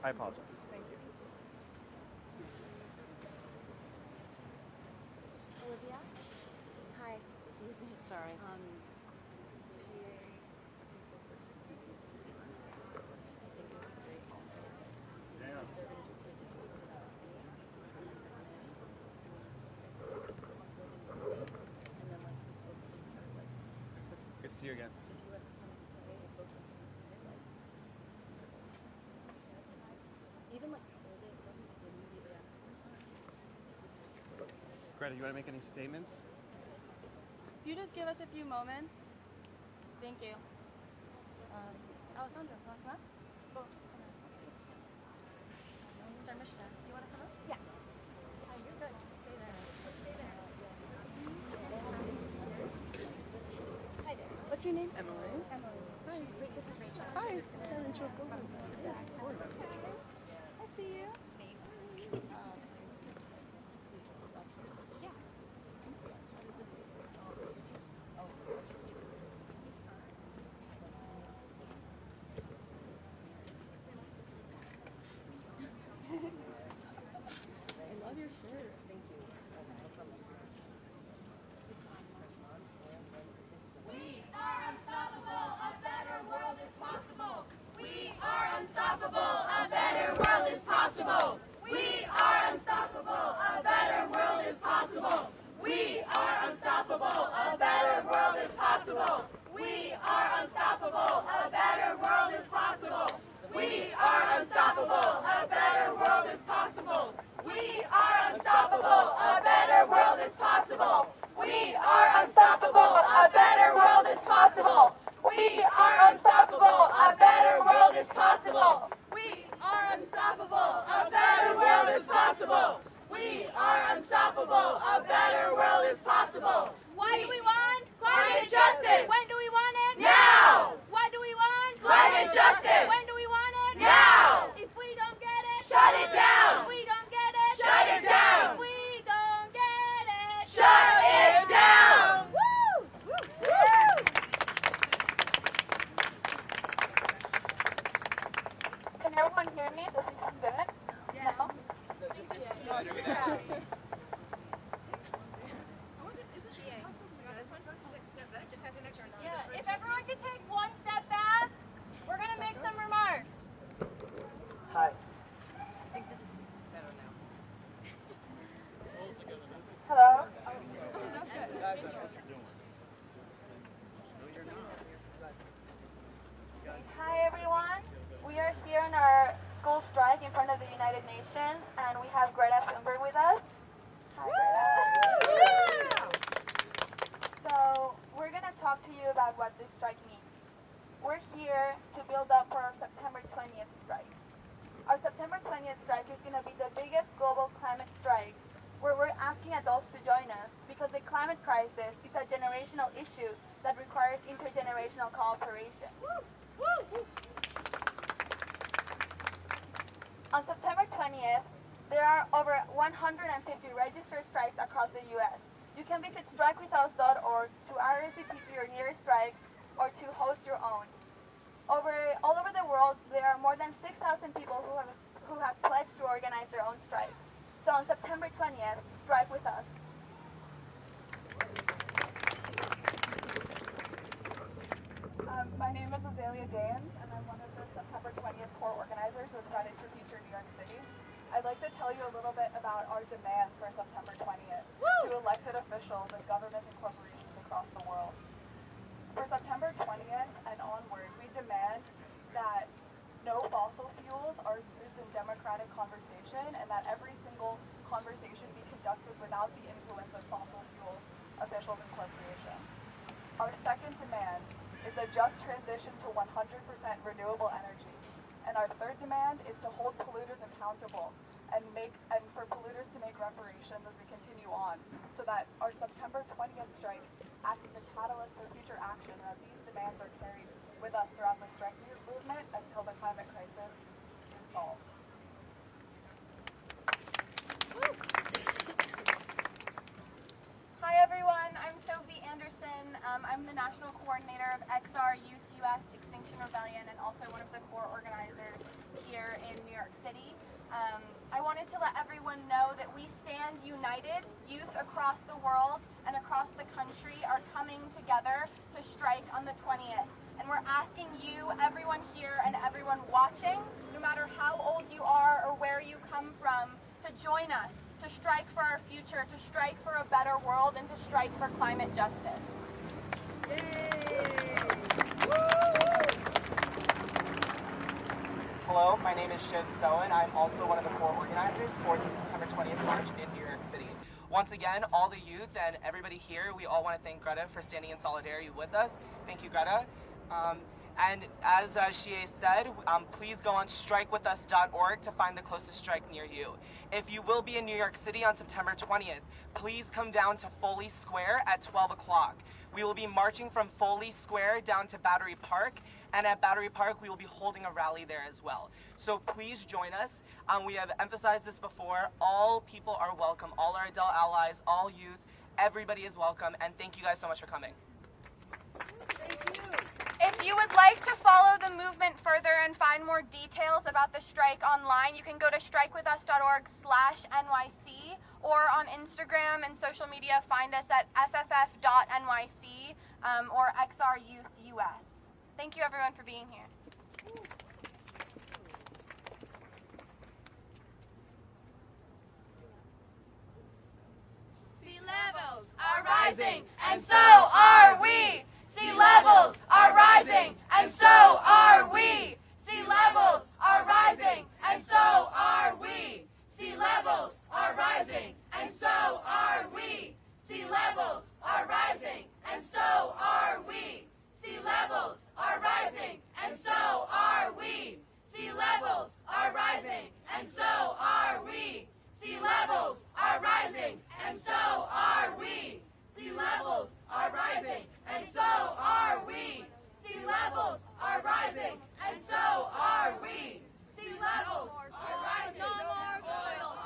I apologize. Thank you. Olivia? Hi. Excuse me. Sorry. Good to see you again. Greta, you want to make any statements? If you just give us a few moments. Thank you. Alessandra, want to come up? Go. Mr. Mishnah, do you want to come up? Yeah. You're good. Stay there. Stay there. Hi there. What's your name? Emily. Emily. Hi. Wait, this is Rachel. Hi. Hi, Rachel. Go ahead. I see you. I love your shirt. Thank you. We are unstoppable. A better world is possible. We are unstoppable. A better world is possible. We are unstoppable. A better world is possible. We are unstoppable. A better world is possible. We are unstoppable. A better world is possible. We are unstoppable. A better world is possible. We are unstoppable. A better world is possible. We are unstoppable. A better world is possible. We are unstoppable. A better world is possible. We are unstoppable. A better world is possible. We are unstoppable. A better world is possible. What do we want? Climate justice. When do we want it? Now. What do we want? Climate justice. When do we want it? Now. If we don't get it, Shut it down. If we don't get it, Shut it down. If we don't get it, Shut it down. Woo! Woo! Can everyone hear me? Does it sound good? Yes. No? Yeah, if everyone could take one step back, we're going to make some remarks. Hi. Hello? Hi everyone. We are here in our school strike in front of the United Nations, and we have Greta Thunberg with us. Hi Greta. So we're going to talk to you about what this strike means. We're here to build up for our September 20th strike. Our September 20th strike is going to be the biggest global climate strike, where we're asking adults to join us because the climate crisis is a generational issue that requires intergenerational cooperation. On September 20th, there are over 150 registered strikes across the U.S. You can visit strikewithus.org to RSVP to your nearest strike or to host your own. All over the world, there are more than 6,000 people who have pledged to organize their own strike. So on September 20th, strike with us. My name is Azalea Danes, and I'm one of the September 20th core organizers with Fridays for Future New York City. I'd like to tell you a little bit about our demands for September 20th to elected officials and governments and corporations across the world. For September 20th and onward, we demand that no fossil fuels are used in democratic conversation, and that every single conversation be conducted without the influence of fossil fuel officials and corporations. Our second demand is a just transition to 100% renewable energy. And our third demand is to hold polluters accountable and for polluters to make reparations as we continue on, so that our September 20th strike acts as a catalyst for future action, and that these demands are carried with us throughout the strike movement until the climate crisis is solved. Hi everyone, I'm Sophie Anderson. I'm the National Coordinator coordinator of XR Youth US Extinction Rebellion and also one of the core organizers here in New York City. I wanted to let everyone know that we stand united. Youth across the world and across the country are coming together to strike on the 20th. And we're asking you, everyone here and everyone watching, no matter how old you are or where you come from, to join us, to strike for our future, to strike for a better world, and to strike for climate justice. Hello, my name is Shiv Stoen. I'm also one of the core organizers for the September 20th March in New York City. Once again, all the youth and everybody here, we all want to thank Greta for standing in solidarity with us. Thank you, Greta. And as she said, please go on strikewithus.org to find the closest strike near you. If you will be in New York City on September 20th, please come down to Foley Square at 12 o'clock. We will be marching from Foley Square down to Battery Park, and at Battery Park we will be holding a rally there as well. So please join us. We have emphasized this before. All people are welcome. All our adult allies, all youth, everybody is welcome, and thank you guys so much for coming. Thank you. If you would like to follow the movement further and find more details about the strike online, you can go to strikewithus.org/NYC, or on Instagram and social media, find us at fff.nyc or XR Youth US. Thank you everyone for being here. Sea levels are rising, and so are we. Sea levels are rising, and so are we. Sea levels are rising, and so are we. Sea levels are rising, and so are we. Sea levels are rising, and so are we. Sea levels are rising, and so are we. Sea levels are rising, and so are we. Sea levels are rising, and so are we. Sea levels are rising, and so are we. Sea levels are rising, and so are we. Sea levels are rising. No more oil,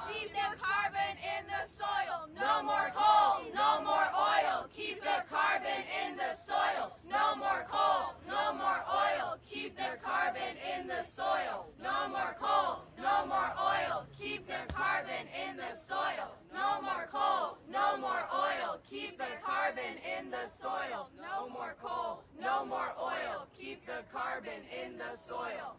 keep the carbon in the soil. No more coal, no more oil, keep the carbon in the soil. No more coal, no more oil, keep the carbon in the soil. No more coal, no more oil, keep the carbon in the soil. No more coal, no more oil, keep the carbon in the soil. No more coal, no more oil, keep the carbon in the soil.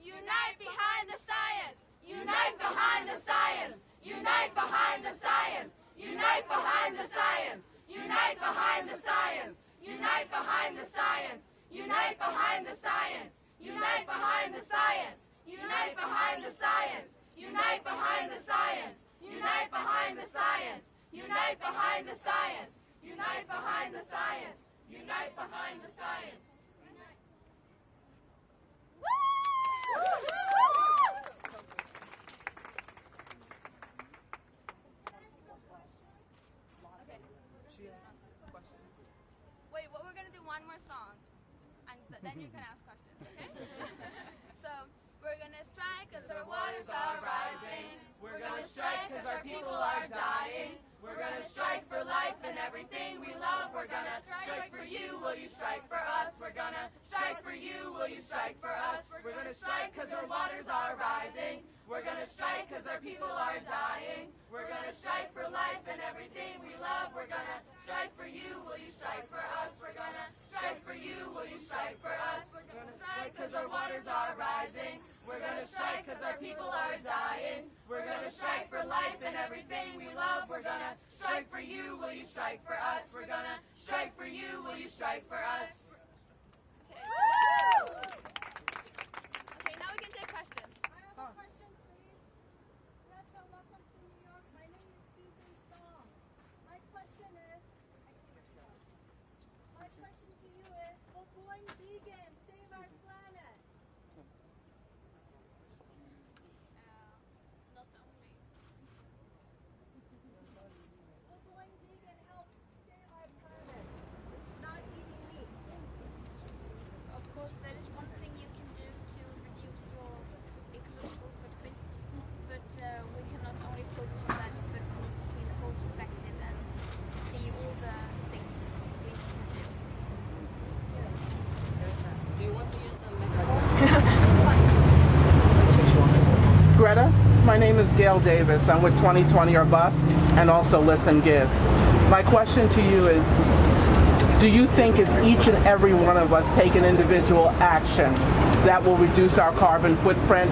Unite behind the science! Unite behind the science! Unite behind the science! Unite behind the science! Unite behind the science! Unite behind the science! Unite behind the science! Unite behind the science! Unite behind the science! Unite behind the science! Unite behind the science! Unite behind the science! Unite behind the science! Unite behind the science! Wait, well, we're gonna do one more song, and then you can ask questions, okay? So, we're gonna strike 'cause our waters are rising. We're gonna strike 'cause our people are dying. We're gonna strike for life and everything we love. We're gonna strike for you, will you strike for us? We're gonna strike for you, will you strike for us? We're gonna strike 'cause our waters are rising. We're gonna strike 'cause our people are dying. We're gonna strike for life and everything we love. We're gonna strike for you, will you strike for us? We're gonna strike for you, will you strike for us? We're gonna strike 'cause our waters are rising. We're gonna strike 'cause our people are dying. We're gonna strike for life and everything we love. We're gonna strike for you, will you strike for us? We're gonna strike for you, will you strike for us? Okay, now we can take questions. I have a question, please. Greta, welcome to New York. My name is Susan Song. My question to you is, will going vegan save our planet? Not only. Will going vegan help save our planet? Not eating meat. Of course, there is one thing you can do to reduce your ecological footprint, but we cannot only focus on that, but we need to see the whole perspective and see all the things we can do. Greta. My name is Gail Davis. I'm with 2020 or Bust and also Listen Give. My question to you is, do you think if each and every one of us take an individual action that will reduce our carbon footprint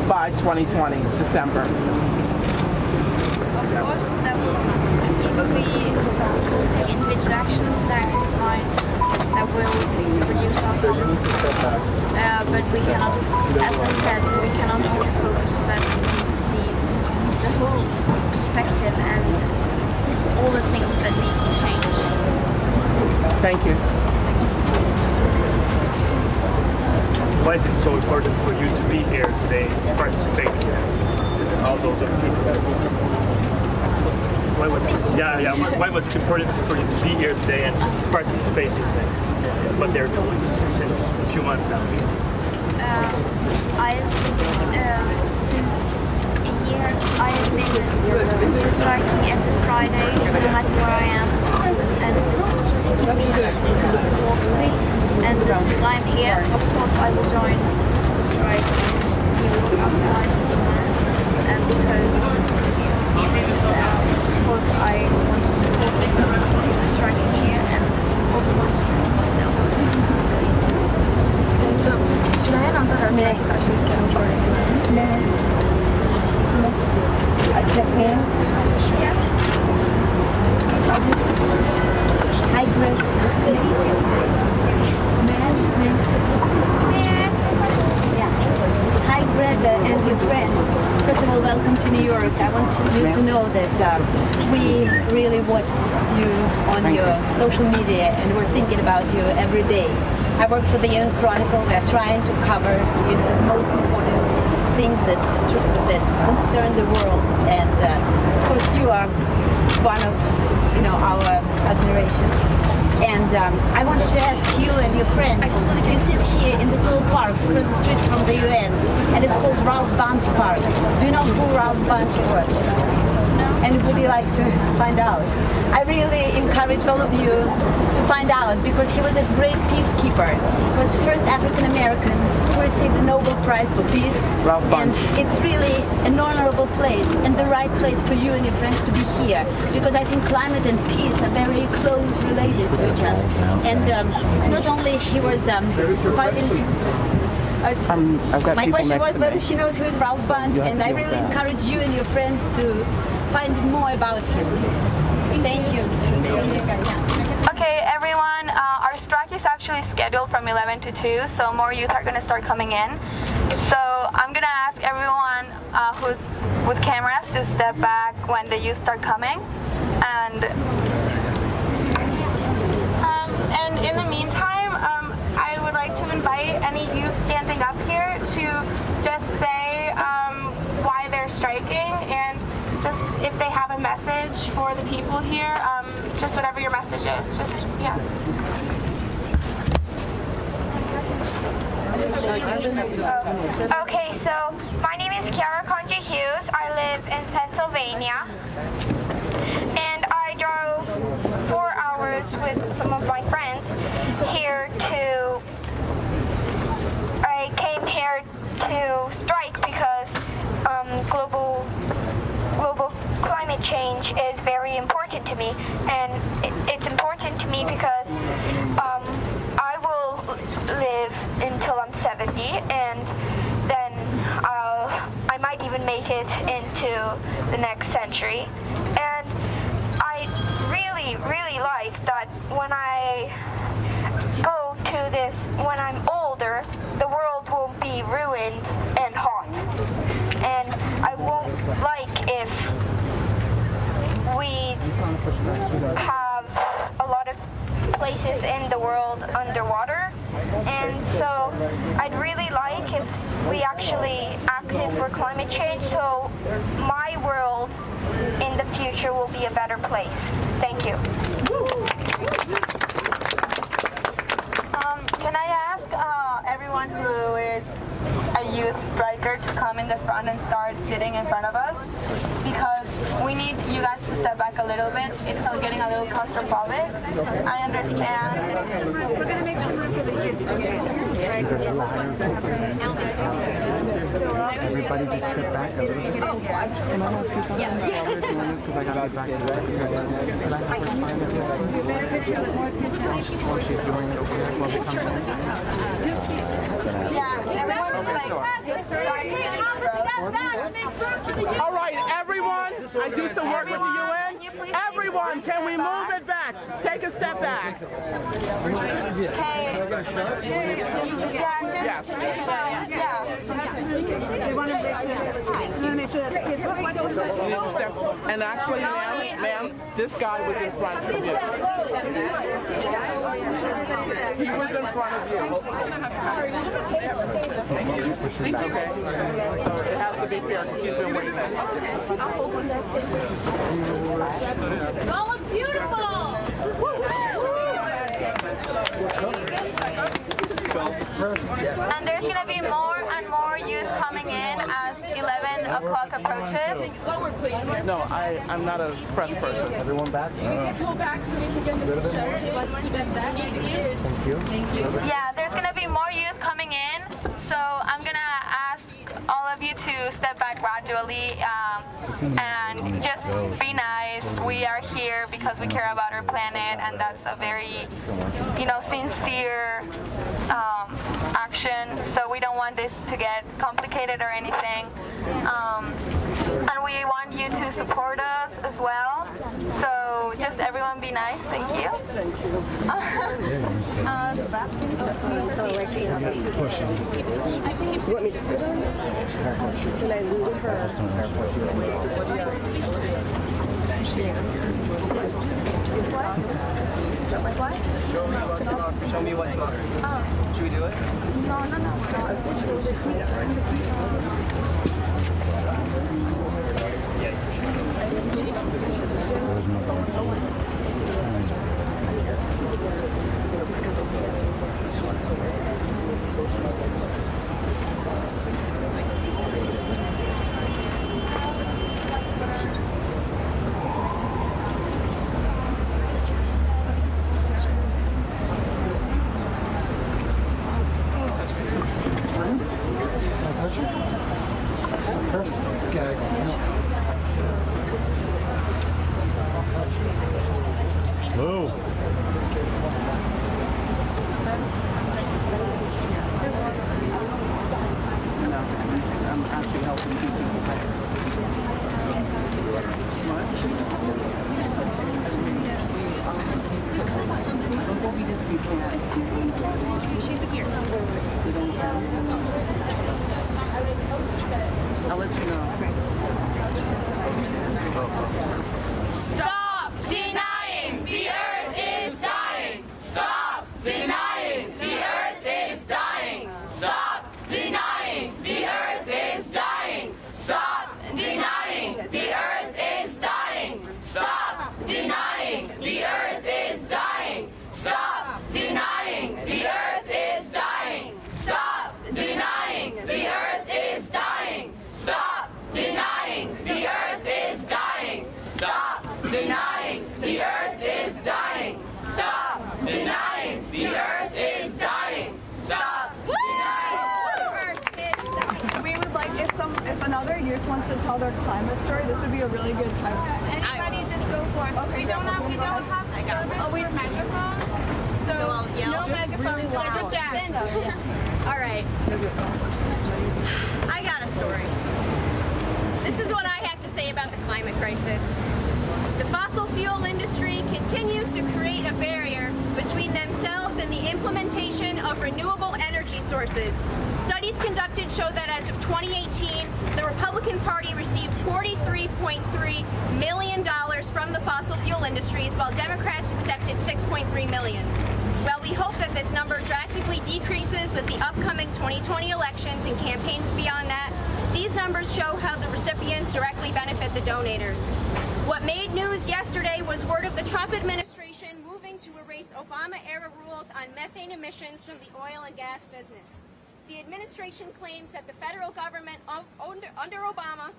by 2020, December? Of course, if we take individual action, that will reduce our carbon footprint. But we cannot, as I said, we cannot only focus on that. We need to see the whole perspective and all the things that need to change. Thank you. Why is it so important for you to be here today, participate all those other people? Why was it? Why was it important for you to be here today and participate in what they're doing since a few months now? Since a year, I have been striking every Friday, no matter where I am, and this is the fourth week. And since I'm here, of course, I will join the strike here outside, and because of course I want to support the striking here and also want to support myself. So, should I announce that our strike is actually scheduled for today? Hi, Greg. Hi, Greta and your friends. First of all, welcome to New York. I want you to know that we really watch you on your social media and we're thinking about you every day. I work for the UN Chronicle. We are trying to cover the most important things that concern the world. And of course, you are one of our admiration. And I wanted to ask you and your friends, you sit here in this little park across the street from the UN, and it's called Ralph Bunche Park. Do you know who Ralph Bunche was? And would you like to find out? I really encourage all of you to find out, because he was a great peacekeeper. He was the first African American who received the Nobel Prize for Peace. And it's really an honorable place and the right place for you and your friends to be here, because I think climate and peace are very close related to each other. And not only he was fighting. My question was whether she knows who is Ralph Bunche, and I really encourage you and your friends to find more about him. Thank you. Okay, everyone, our strike is actually scheduled from 11 to 2, so more youth are going to start coming in. So I'm going to ask everyone who's with cameras to step back when the youth start coming. And in the meantime, I would like to invite any youth standing up here to just say why they're striking, and just if they have a message for the people here, just whatever your message is, just, yeah. Okay, so my name is Kiara Conji Hughes. I live in Pennsylvania, and I drove 4 hours with some of my friends here to, I came here to strike because global climate change is very important to me, and it's important to me because I will live until I'm 70, and then I might even make it into the next century. And I really like that when I go to this, when I'm older, the world will be ruined and hot. And I won't like if we have a lot of places in the world underwater. And so I'd really like if we actually acted for climate change, so my world in the future will be a better place. Thank you. Can I ask everyone who is a youth striker to come in the front and start sitting in front of us, because we need you guys to step back a little bit. It's getting a little claustrophobic. I understand. We're going to make everybody just step back a little bit? Can I ask you something? Yeah. Because I got to get back to work. Can I have her find while she's doing it over there while they come in? Yeah, everyone's like, start sitting in rows. All right, everyone, I do some work with the UN. Everyone, can we move it back? Take a step back. And actually, ma'am, this guy was in front of you. He was in front of you. Okay. So it has to be fair. Excuse me, wait a minute. Y'all look beautiful! And there's going to be more and more youth coming in as 11 o'clock approaches. No, I'm not a press person. Everyone back? Pull back so we can get the picture. Thank you. Yeah, there's going to be more youth coming in. So I'm going to ask all of you to step back gradually and just be nice. We are here because we care about our planet, and that's a very, sincere action. So we don't want this to get complicated or anything. And we want you to support us as well. So just everyone be nice. Thank you. Let me just. Can I lose her? Show me what's not. Should we do it? No. I'll let you know. Stop denying the earth is dying. Stop denying the earth is dying. Stop denying the earth is dying. Stop denying the earth is dying. Stop denying the earth is dying. Stop denying the earth is dying. Stop denying the earth is dying. Stop denying the earth is dying. Stop denying the earth is dying. Stop denying the earth is dying. Stop denying the earth is dying. We would like, if another youth wants to tell their climate story, this would be a really good time. Anybody just go for it. Okay, we don't have microphones. So I'll yell. no microphones. Really loud. Just stand up. All right. I got a story. This is what I have to say about the climate crisis. The fossil fuel industry continues to create a barrier between themselves and the implementation of renewable energy sources. Studies conducted show that as of 2018, the Republican Party received $43.3 million from the fossil fuel industries, while Democrats accepted $6.3 million. While we hope that this number drastically decreases with the upcoming 2020 elections and campaigns beyond that, these numbers show how the recipients directly benefit the donators. What made news yesterday was word of the Trump administration moving to erase Obama-era rules on methane emissions from the oil and gas business. The administration claims that the federal government under Obama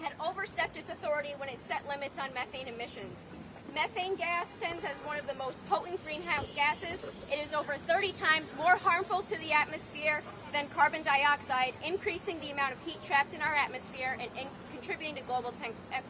had overstepped its authority when it set limits on methane emissions. Methane gas stands as one of the most potent greenhouse gases. It is over 30 times more harmful to the atmosphere than carbon dioxide, increasing the amount of heat trapped in our atmosphere and contributing to global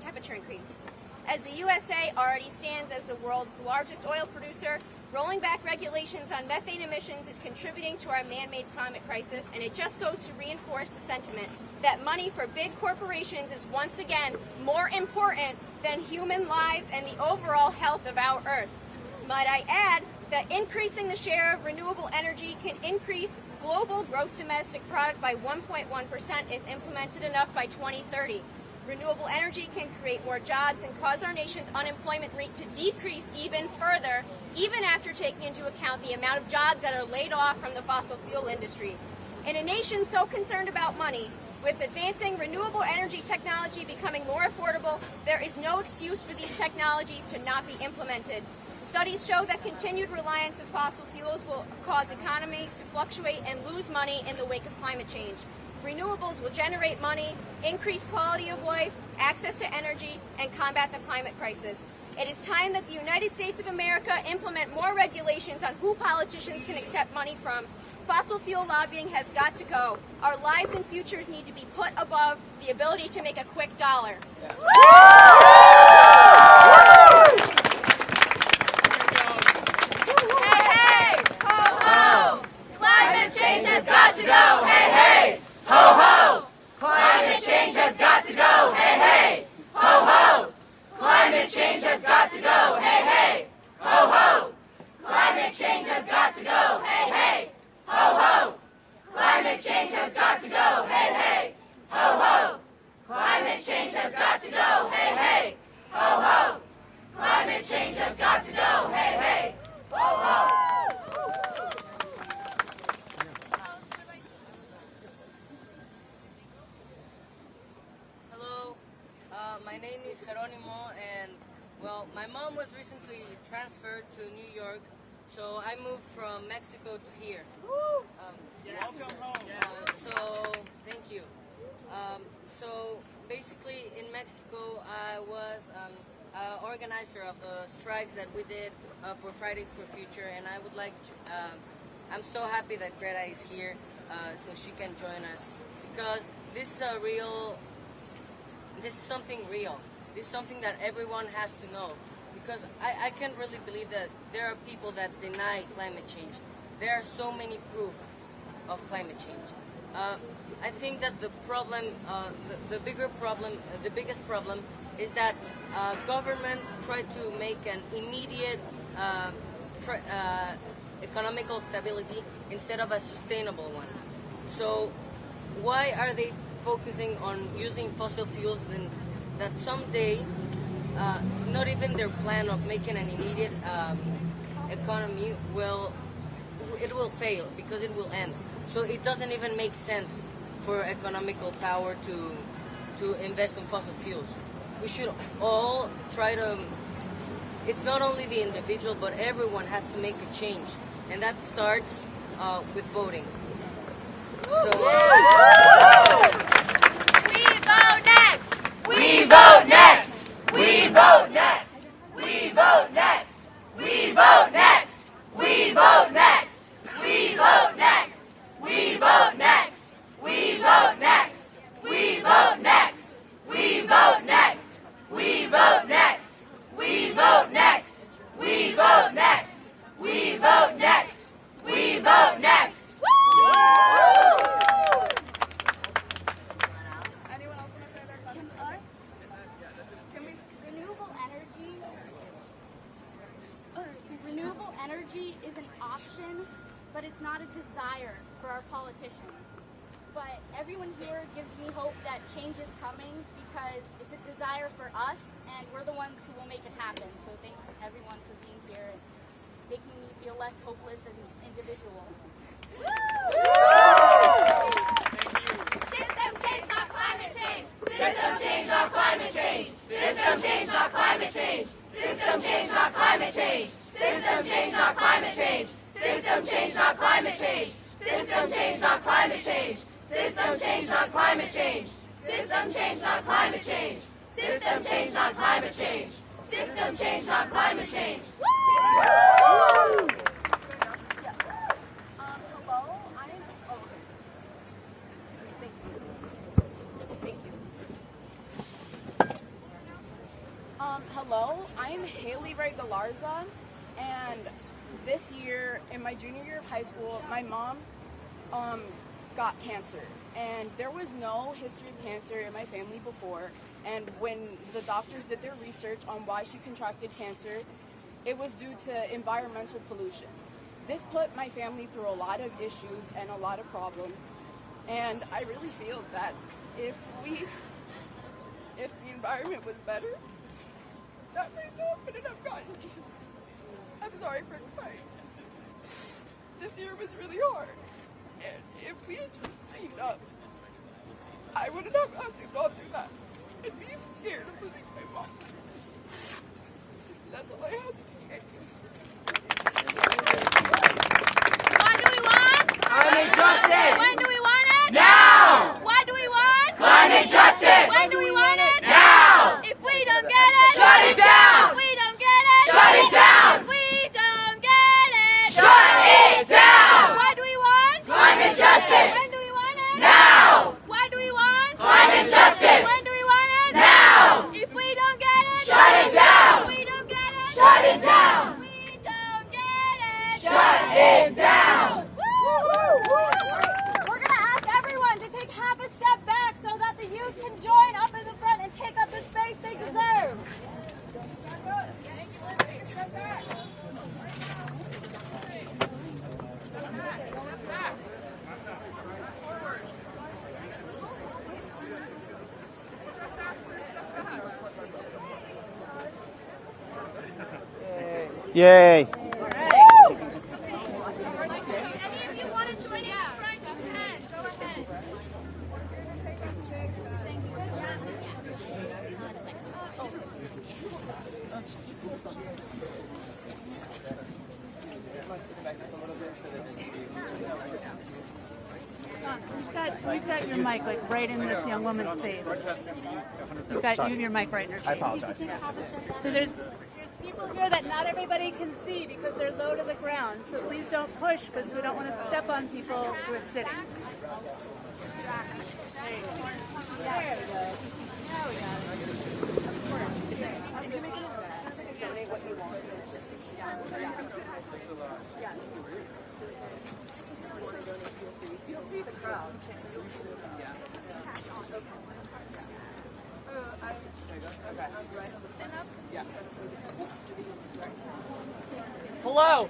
temperature increase. As the USA already stands as the world's largest oil producer, rolling back regulations on methane emissions is contributing to our man-made climate crisis, and it just goes to reinforce the sentiment that money for big corporations is once again more important than human lives and the overall health of our Earth. Might I add that increasing the share of renewable energy can increase global gross domestic product by 1.1% if implemented enough by 2030. Renewable energy can create more jobs and cause our nation's unemployment rate to decrease even further, even after taking into account the amount of jobs that are laid off from the fossil fuel industries. In a nation so concerned about money, with advancing renewable energy technology becoming more affordable, there is no excuse for these technologies to not be implemented. Studies show that continued reliance of fossil fuels will cause economies to fluctuate and lose money in the wake of climate change. Renewables will generate money, increase quality of life, access to energy, and combat the climate crisis. It is time that the United States of America implement more regulations on who politicians can accept money from. Fossil fuel lobbying has got to go. Our lives and futures need to be put above the ability to make a quick dollar. Hey, hey! Ho, ho! Climate change has got to go! Hey, hey! Ho, ho! Climate change has got to go! Hey, hey! Ho, ho! Climate change has got to go! Hey, hey! Ho, ho! Climate change has got to go! Hey, hey! Ho, ho! Climate change has got to go! Hey, hey! Ho, ho! Climate change has got to go! Hey, hey! Ho, ho! Climate change has got to go! Hey, hey! Ho, ho! Hello, my name is Jeronimo, and well, my mom was recently transferred to New York, so I moved from Mexico to here. Welcome home. So, thank you. So, basically, in Mexico, I was organizer of the strikes that we did for Fridays for Future, and I would like to, I'm so happy that Greta is here so she can join us, because this is something real. This is something that everyone has to know, because I can't really believe that there are people that deny climate change. There are so many proofs of climate change. I think that the problem, the biggest problem is that governments try to make an immediate economical stability instead of a sustainable one. So why are they focusing on using fossil fuels then that someday not even their plan of making an immediate economy will fail, because it will end. So it doesn't even make sense for economical power to invest in fossil fuels. We should all try to, it's not only the individual, but everyone has to make a change, and that starts with voting. So, We vote next! We vote next! We vote next! We vote next! We vote next! We vote next! We vote next! We vote next! We vote next! We vote next! We vote next! We vote next! We vote next! We vote next! We vote next! We vote next! Anyone else want to say their question? Renewable energy is an option, but it's not a desire for our politicians. But everyone here gives me hope that change is coming, because it's a desire for us, and we're the ones who will make it happen. So thanks everyone for being here and making me feel less hopeless as an individual. System change, not climate change! System change, not climate change! System change, not climate change! System change, not climate change! System change, not climate change! System change, not climate change! System change, not climate change! System change, not climate change! System change, not climate change! System change, not climate change! System change, not climate change. Hello, I'm Haley Ray Galarza, and this year, in my junior year of high school, my mom got cancer, and there was no history of cancer in my family before, and when the doctors did their research on why she contracted cancer, it was due to environmental pollution. This put my family through a lot of issues and a lot of problems, and I really feel that if the environment was better, that my mom wouldn't have gotten cancer. I'm sorry for crying. This year was really hard, and if we had just cleaned up, I wouldn't have had to go through that and be scared of losing my mom. That's all I had to say. What do we want? Climate justice! When do we want it? Now! What do we want? Climate justice! When do we want it? Now! If we don't get it, shut it down! If we don't get it, shut it down! If we don't get it, shut it down! What do we want? Climate justice! When do we want it? Now! What do we want? Climate justice! When do we want it? Now! If we don't get it, shut it down! If we don't get it, shut it down! If we don't get it, shut it down! We're going to ask everyone to take half a step back so that the youth can join up in the front and take up the space they deserve. Yay! Any of you want to join in front, you can. Go ahead. You've got your mic like right in this young woman's face. You have your mic right in her face. I apologize. So there's people here that not everybody can see because they're low to the ground. So please don't push because we don't want to step on people who are sitting. There we go. Now we got it. Donate what you want. You'll see the crowd. Hello.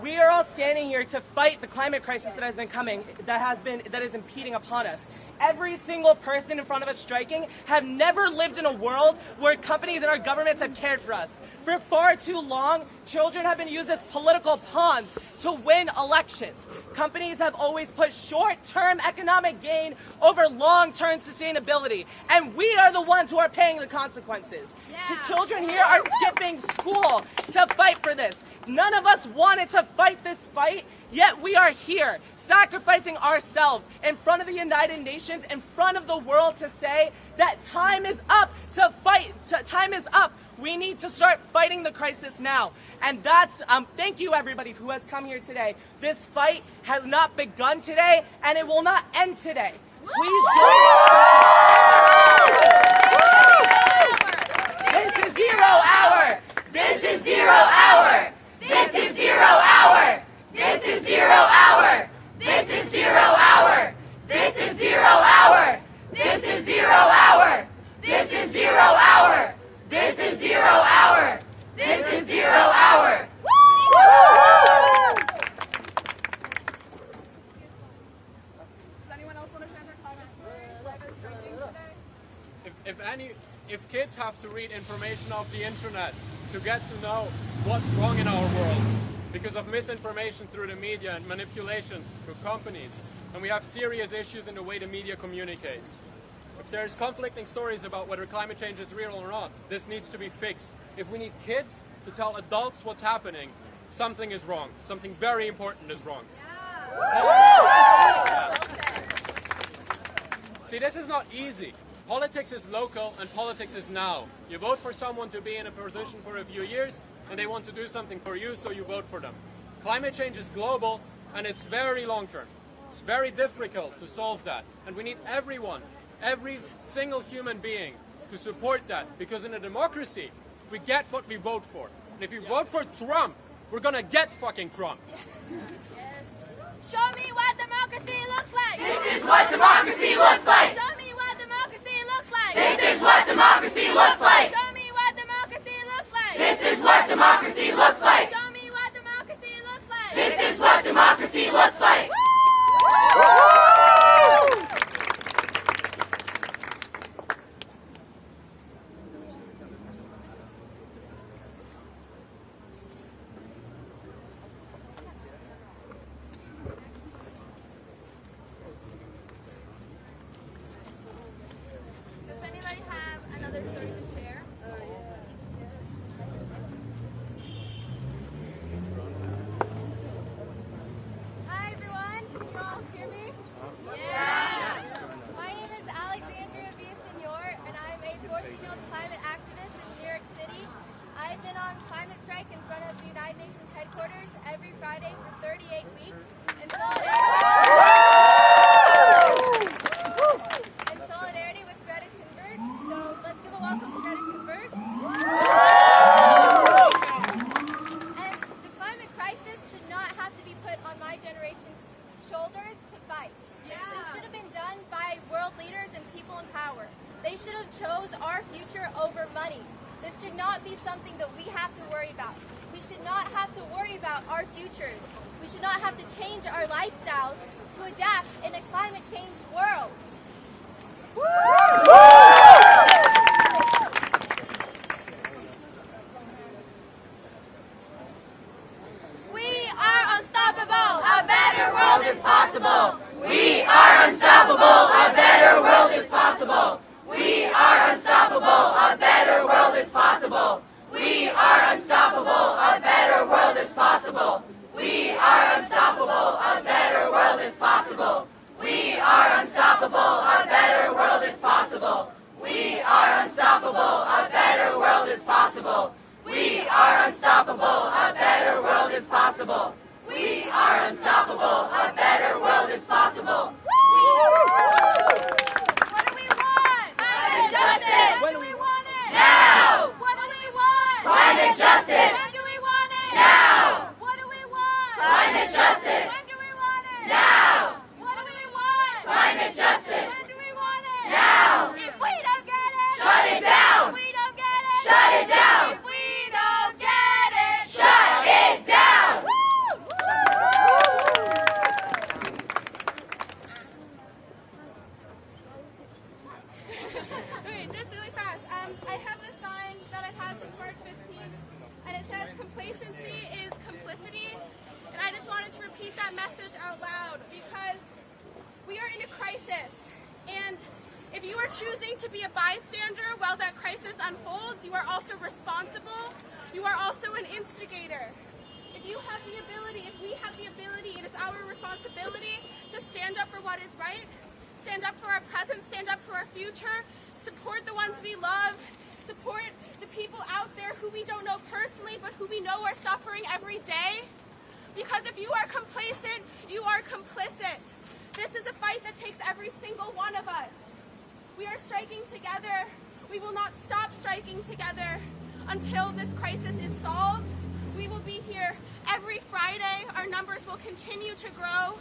We are all standing here to fight the climate crisis that has been coming, that is impeding upon us. Every single person in front of us striking have never lived in a world where companies and our governments have cared for us. For far too long, children have been used as political pawns to win elections. Companies have always put short-term economic gain over long-term sustainability, and we are the ones who are paying the consequences. Yeah. Children here are skipping school to fight for this. None of us wanted to fight this fight, yet we are here, sacrificing ourselves in front of the United Nations, in front of the world to say that time is up to fight. Time is up. We need to start fighting the crisis now. And that's, thank you everybody who has come here today. This fight has not begun today, and it will not end today. Please join us. This is 0 hour! This is 0 hour! This is 0 hour! This is 0 hour! This is 0 hour! This is 0 hour! This is 0 hour! This is 0 hour! This is 0 hour! This is 0 hour! Does anyone else want to share their comments? If kids have to read information off the internet to get to know what's wrong in our world because of misinformation through the media and manipulation through companies, and we have serious issues in the way the media communicates. If there's conflicting stories about whether climate change is real or not, this needs to be fixed. If we need kids to tell adults what's happening, something is wrong. Something very important is wrong. Yeah. See, this is not easy. Politics is local and politics is now. You vote for someone to be in a position for a few years and they want to do something for you, so you vote for them. Climate change is global and it's very long term. It's very difficult to solve that. And we need everyone, every single human being to support that, because in a democracy, we get what we vote for. And if you vote for Trump, we're gonna get fucking Trump. Yes. Show me what democracy looks like. This is what democracy looks like. Show me what democracy looks like. This is what democracy looks like. Show me what democracy looks like. This is what democracy looks like. Show me what democracy looks like. This is what democracy looks like. Does anybody have another story to share? Hi everyone, can you all hear me? Yeah! My name is Alexandria Villasenor and I'm a 14-year-old climate activist in New York City. I've been on climate strike in front of the United Nations headquarters every Friday for 38 weeks in solidarity with Greta Thunberg. So let's give a welcome to Greta Thunberg. And the climate crisis should not have to be put on my generation's shoulders to fight. This should have been done by world leaders and people in power. They should have chose our future over money. This should not be something that we have to worry about. We should not have to worry about our futures. We should not have to change our lifestyles to adapt in a climate change world. We are unstoppable. A better world is possible. We are unstoppable. A better world is possible. We are unstoppable. A better world is possible. We are unstoppable. A better world is possible. We are unstoppable. A better world is possible. We are unstoppable. A better world is possible. We are unstoppable. A better world is possible. We are unstoppable. A better world is possible. We are unstoppable. A better world is possible. What do we want? Climate justice. When do we want it? Now. What do we want? Climate justice. When do we want it? Now. What do we want? Climate justice. When do we want it? Now. What do we want? Climate justice. When do we want it? Now. If we don't get it, Shut it down. If we don't get it, Shut it down. If we don't get it, Shut it down. Okay, just really fast. I have this sign that I've had since March 15th, and it says complacency is complicity. And I just wanted to repeat that message out loud because we are in a crisis. And if you are choosing to be a bystander while that crisis unfolds, you are also responsible. You are also an instigator. If you have the ability, if we have the ability, it is our responsibility to stand up for what is right, stand up for our present, stand up for our future, support the ones we love, support the people out there who we don't know personally, but who we know are suffering every day. Because if you are complacent, you are complicit. This is a fight that takes every single one of us. We are striking together. We will not stop striking together until this crisis is solved. We will be here every Friday. Our numbers will continue to grow.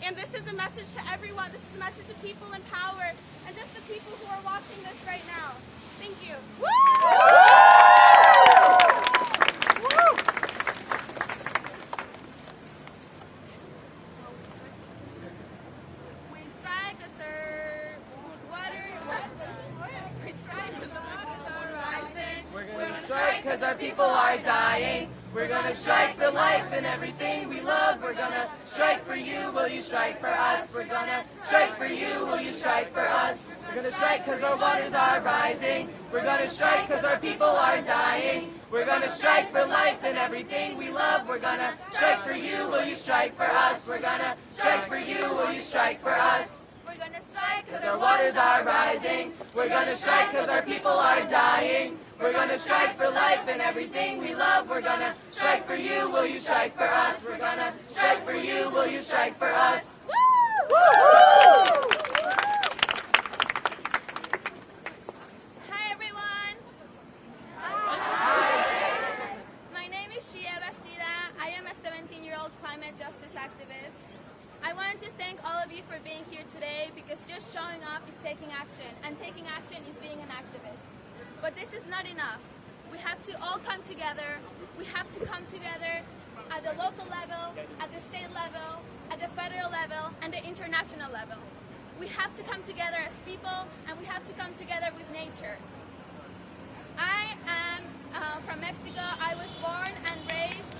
And this is a message to everyone. This is a message to people in power and just the people who are watching this right now. Thank you. We strike a serve. We strike because the waters are rising. We're gonna strike because our people are dying. We're gonna strike for life and everything we love. We're gonna strike for you, will you strike for us? We're gonna strike for you, will you strike for us? We're gonna strike because our waters are rising. We're gonna strike because our people are dying. We're gonna strike for life and everything we love. We're gonna strike for you, will you strike for us? We're gonna strike for you, will you strike for us? We're gonna strike because our waters are rising. We're gonna strike cause our people are dying. We're gonna strike for life and everything we love. We're gonna strike for you, will you strike for us? We're gonna strike for you, will you strike for us? Woo! Hi everyone! Hi. My name is Shia Bastida. I am a 17-year-old climate justice activist. I wanted to thank all of you for being here today because just showing up is taking action, and taking action is being an activist. But this is not enough. We have to all come together. We have to come together at the local level, at the state level, at the federal level, and the international level. We have to come together as people, and we have to come together with nature. I am from Mexico. I was born and raised.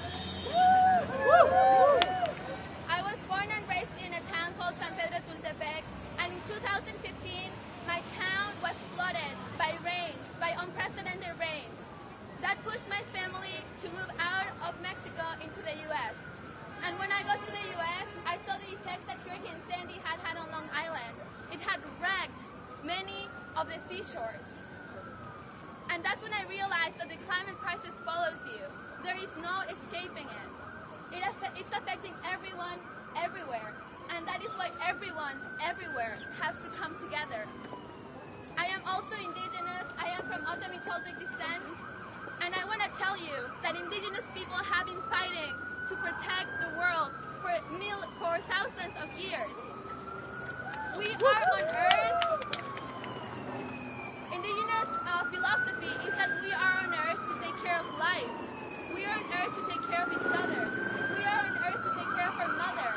In a town called San Pedro Tultepec, and in 2015, my town was flooded by rains, by unprecedented rains. That pushed my family to move out of Mexico into the U.S. And when I got to the U.S., I saw the effects that Hurricane Sandy had on Long Island. It had wrecked many of the seashores. And that's when I realized that the climate crisis follows you. There is no escaping it. It's affecting everyone, everywhere. And that is why everyone, everywhere, has to come together. I am also Indigenous. I am from Otomi Toltec descent. And I want to tell you that Indigenous people have been fighting to protect the world for thousands of years. We are on Earth. Indigenous philosophy is that we are on Earth to take care of life. We are on Earth to take care of each other. We are on Earth to take care of our mother.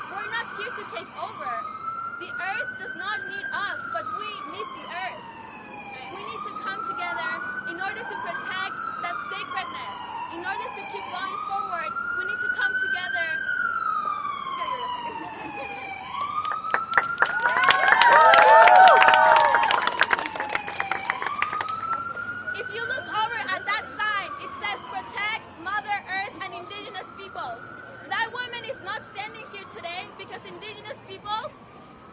We're not here to take over. The Earth does not need us, but we need the Earth. We need to come together in order to protect that sacredness. In order to keep going forward, we need to come together. If you look over at that sign, it says protect Mother Earth and Indigenous peoples. That woman is not standing here today because Indigenous peoples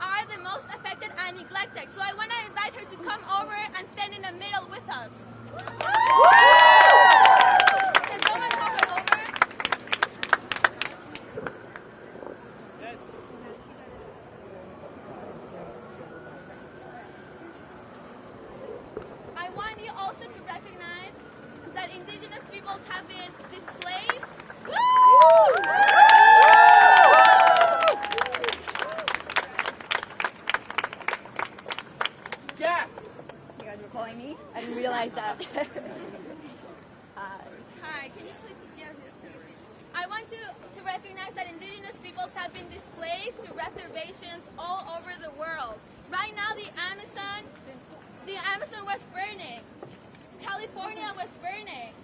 are the most affected and neglected. So I want to invite her to come over and stand in the middle with us. Can someone come over? Yes. I want you also to recognize that Indigenous peoples have been displaced. Yes! You guys were calling me? I didn't realize that. Hi, can you please, yes, take a seat. I want to recognize that Indigenous peoples have been displaced to reservations all over the world. Right now, the Amazon was burning. California was burning.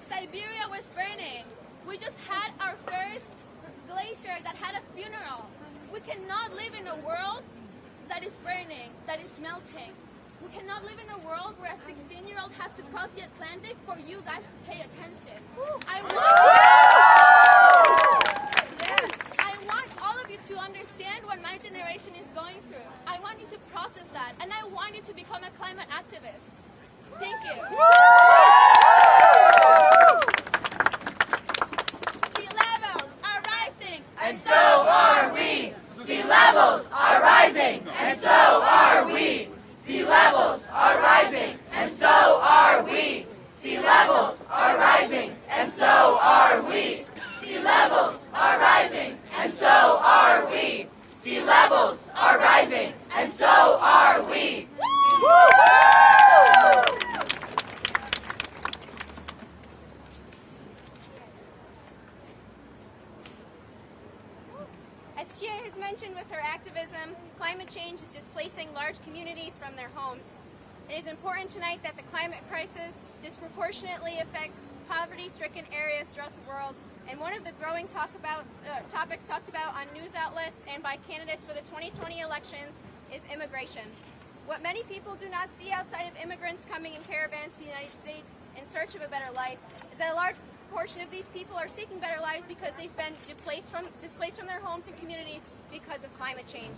Siberia was burning. We just had our first glacier that had a funeral. We cannot live in a world that is burning, that is melting. We cannot live in a world where a 16-year-old has to cross the Atlantic for you guys to pay attention. I want all of you to understand what my generation is going through. I want you to process that, and I want you to become a climate activist. Thank you. Sea levels are rising, and so are we. Sea levels are rising, and so are we. Sea levels are rising, and so are we. Sea levels are rising, and so are we. Sea levels are rising, and so are we. Sea levels are rising, and so are we. As Shia has mentioned with her activism, climate change is displacing large communities from their homes. It is important tonight that the climate crisis disproportionately affects poverty-stricken areas throughout the world, and one of the growing topics talked about on news outlets and by candidates for the 2020 elections is immigration. What many people do not see outside of immigrants coming in caravans to the United States in search of a better life is that a large portion of these people are seeking better lives because they've been displaced from their homes and communities because of climate change.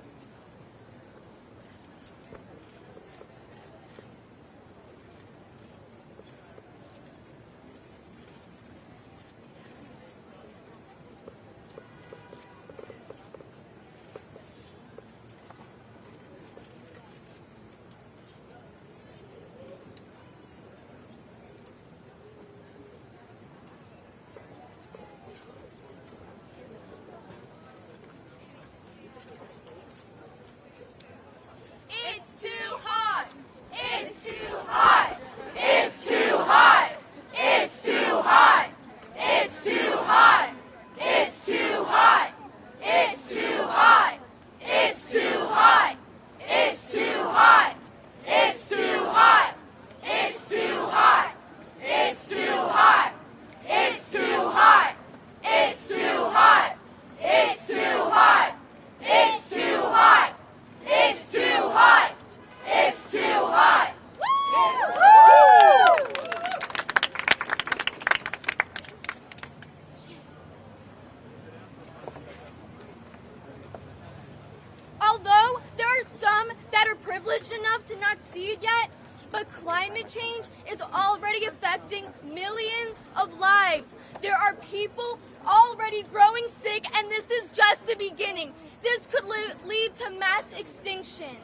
privileged enough to not see it yet, but climate change is already affecting millions of lives. There are people already growing sick, and this is just the beginning. This could lead to mass extinction.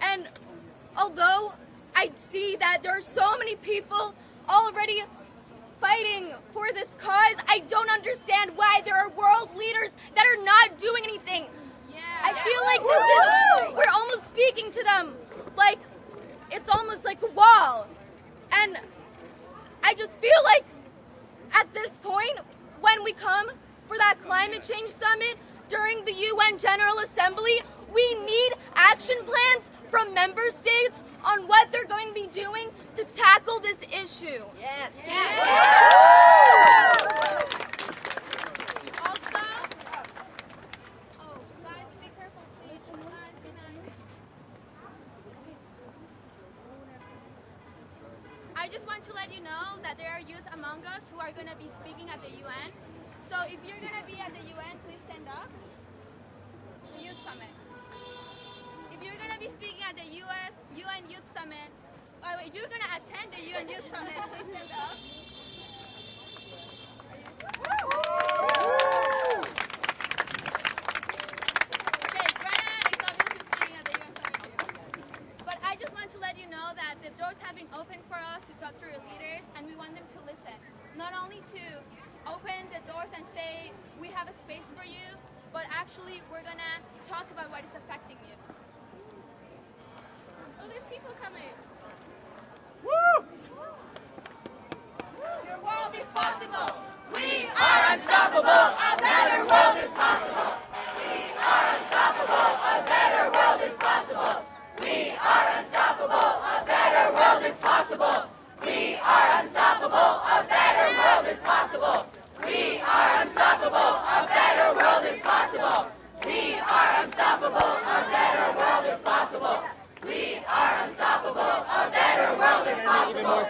And although I see that there are so many people already fighting for this cause, I don't understand why there are world leaders that are not doing anything. I feel like we're almost speaking to them like it's almost like a wall. And I just feel like at this point, when we come for that climate change summit during the UN General Assembly, we need action plans from member states on what they're going to be doing to tackle this issue. Yes. I just want to let you know that there are youth among us who are going to be speaking at the UN. So if you're going to be at the UN, please stand up. The Youth Summit. If you're going to be speaking at the UN Youth Summit, if you're going to attend the UN Youth Summit, please stand up. Okay, Greta is obviously speaking at the UN Summit too. But I just want to let you know that the doors have been opened for us to talk to our leaders, and we want them to listen. Not only to open the doors and say, we have a space for you, but actually we're going to talk about what is affecting you. Oh, there's people coming. Woo! Your world is possible. We are unstoppable. A better world is possible. We are unstoppable. A better world is possible. We are unstoppable. A better world is possible. We are unstoppable. A better world is possible. We are unstoppable. A better world is possible. We are unstoppable. A better world is possible. We are unstoppable. A better world is possible.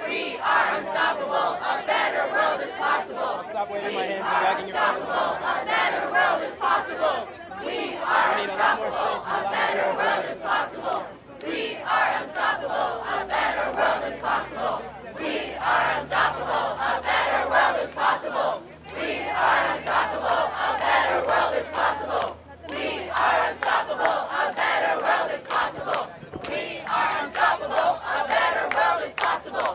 We are unstoppable. A better world is possible. Stop waving my hands and dragging your feet. A better world is possible. We are unstoppable. A better world is possible. We are unstoppable. A better world is possible. We are unstoppable. A better world is possible. We are unstoppable. A better world is possible. We are unstoppable. A better world is possible. We are unstoppable. A better world is possible.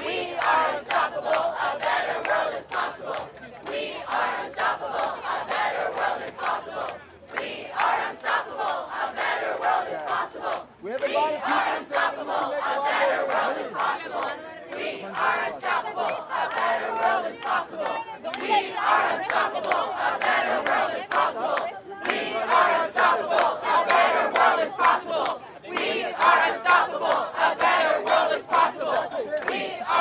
We are unstoppable. A better world is possible. We are unstoppable. A better world is possible. We are unstoppable. A better world is possible. We have a lot of people unstoppable. A better world is possible. We are unstoppable. A better world is possible. We are unstoppable. A better world is possible. We are unstoppable. A better world is possible. We are unstoppable. A better world is possible. We are unstoppable. A better world is possible. We are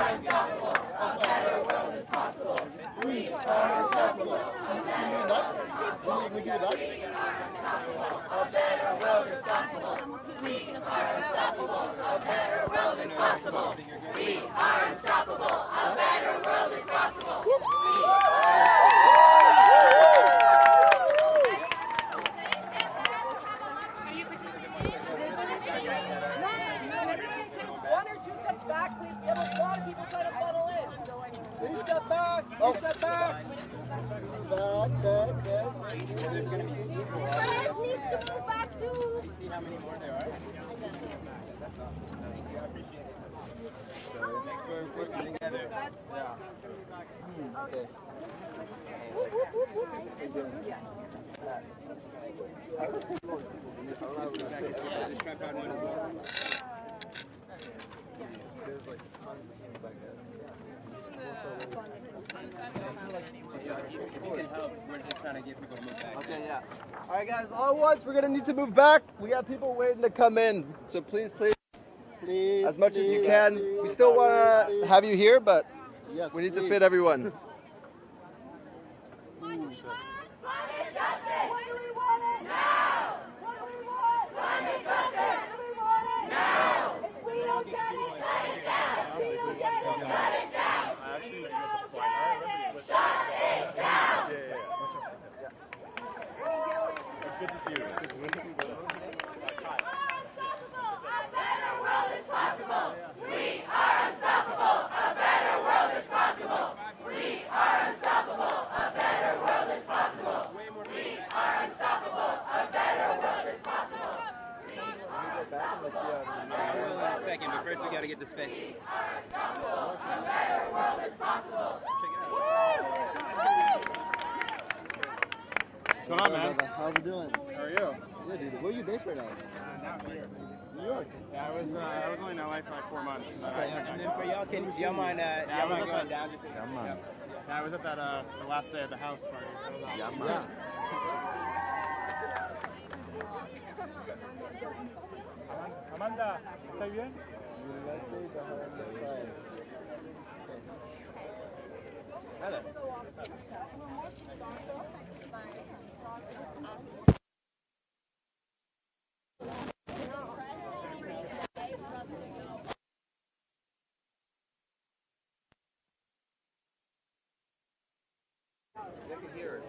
unstoppable. A better world is possible. We are unstoppable. A better world is possible. We are unstoppable. A better world is possible. We are unstoppable. A better world is possible. We are unstoppable. A better world is possible. One or two steps back, please. We have a lot of people trying to funnel in. Please step back. Please step back. Chris needs to move back too. See how many more there are? Thank you. I appreciate it. So thanks for working together. Yeah. Okay. This tripod one as well. There's like tons of things back there. If you can help, we're just trying to get people to move back. Okay, yeah. All right, guys, all at once, we're going to need to move back. We got people waiting to come in. So please, as much as you can. We still want to have you here, but we need to fit everyone. get back and let's see how I will in a second, but first we got to get the space. What's going on, man? How's it doing? How are you? Good, dude. Where are you based right now? Now here. New York. Yeah, I was only in LA for like 4 months. Okay, and then for y'all, do y'all mind going down just a Yeah, man. Yeah, I was at that the last day of the house party. Yeah, man. Amanda, ¿estás bien? Let's say behind the side. Hello. You can hear it.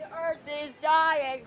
The earth is dying!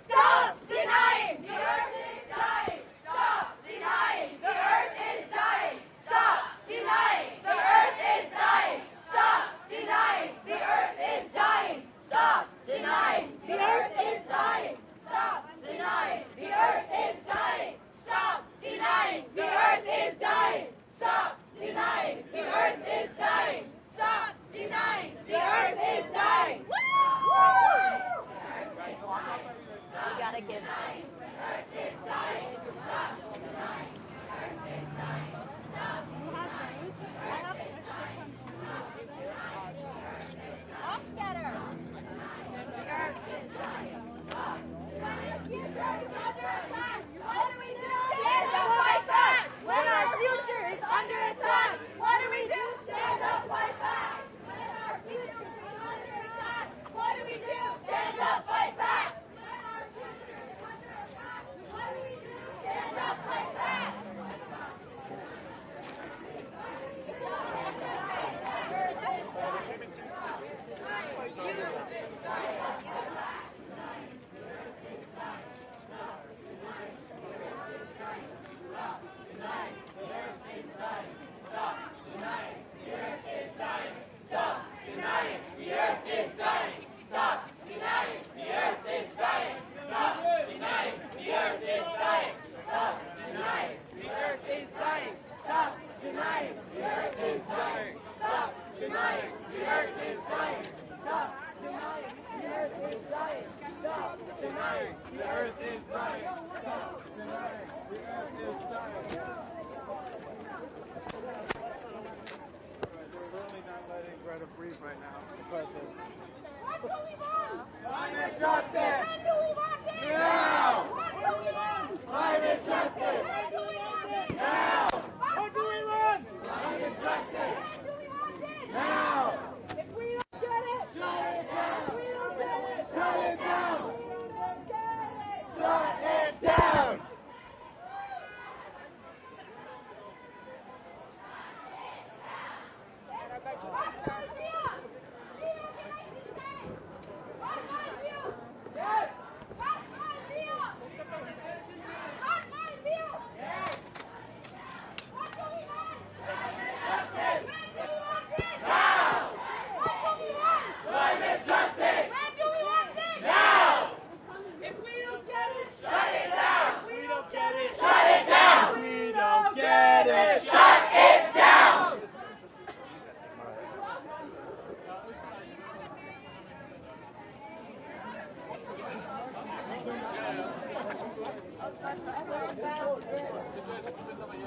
Shut it down!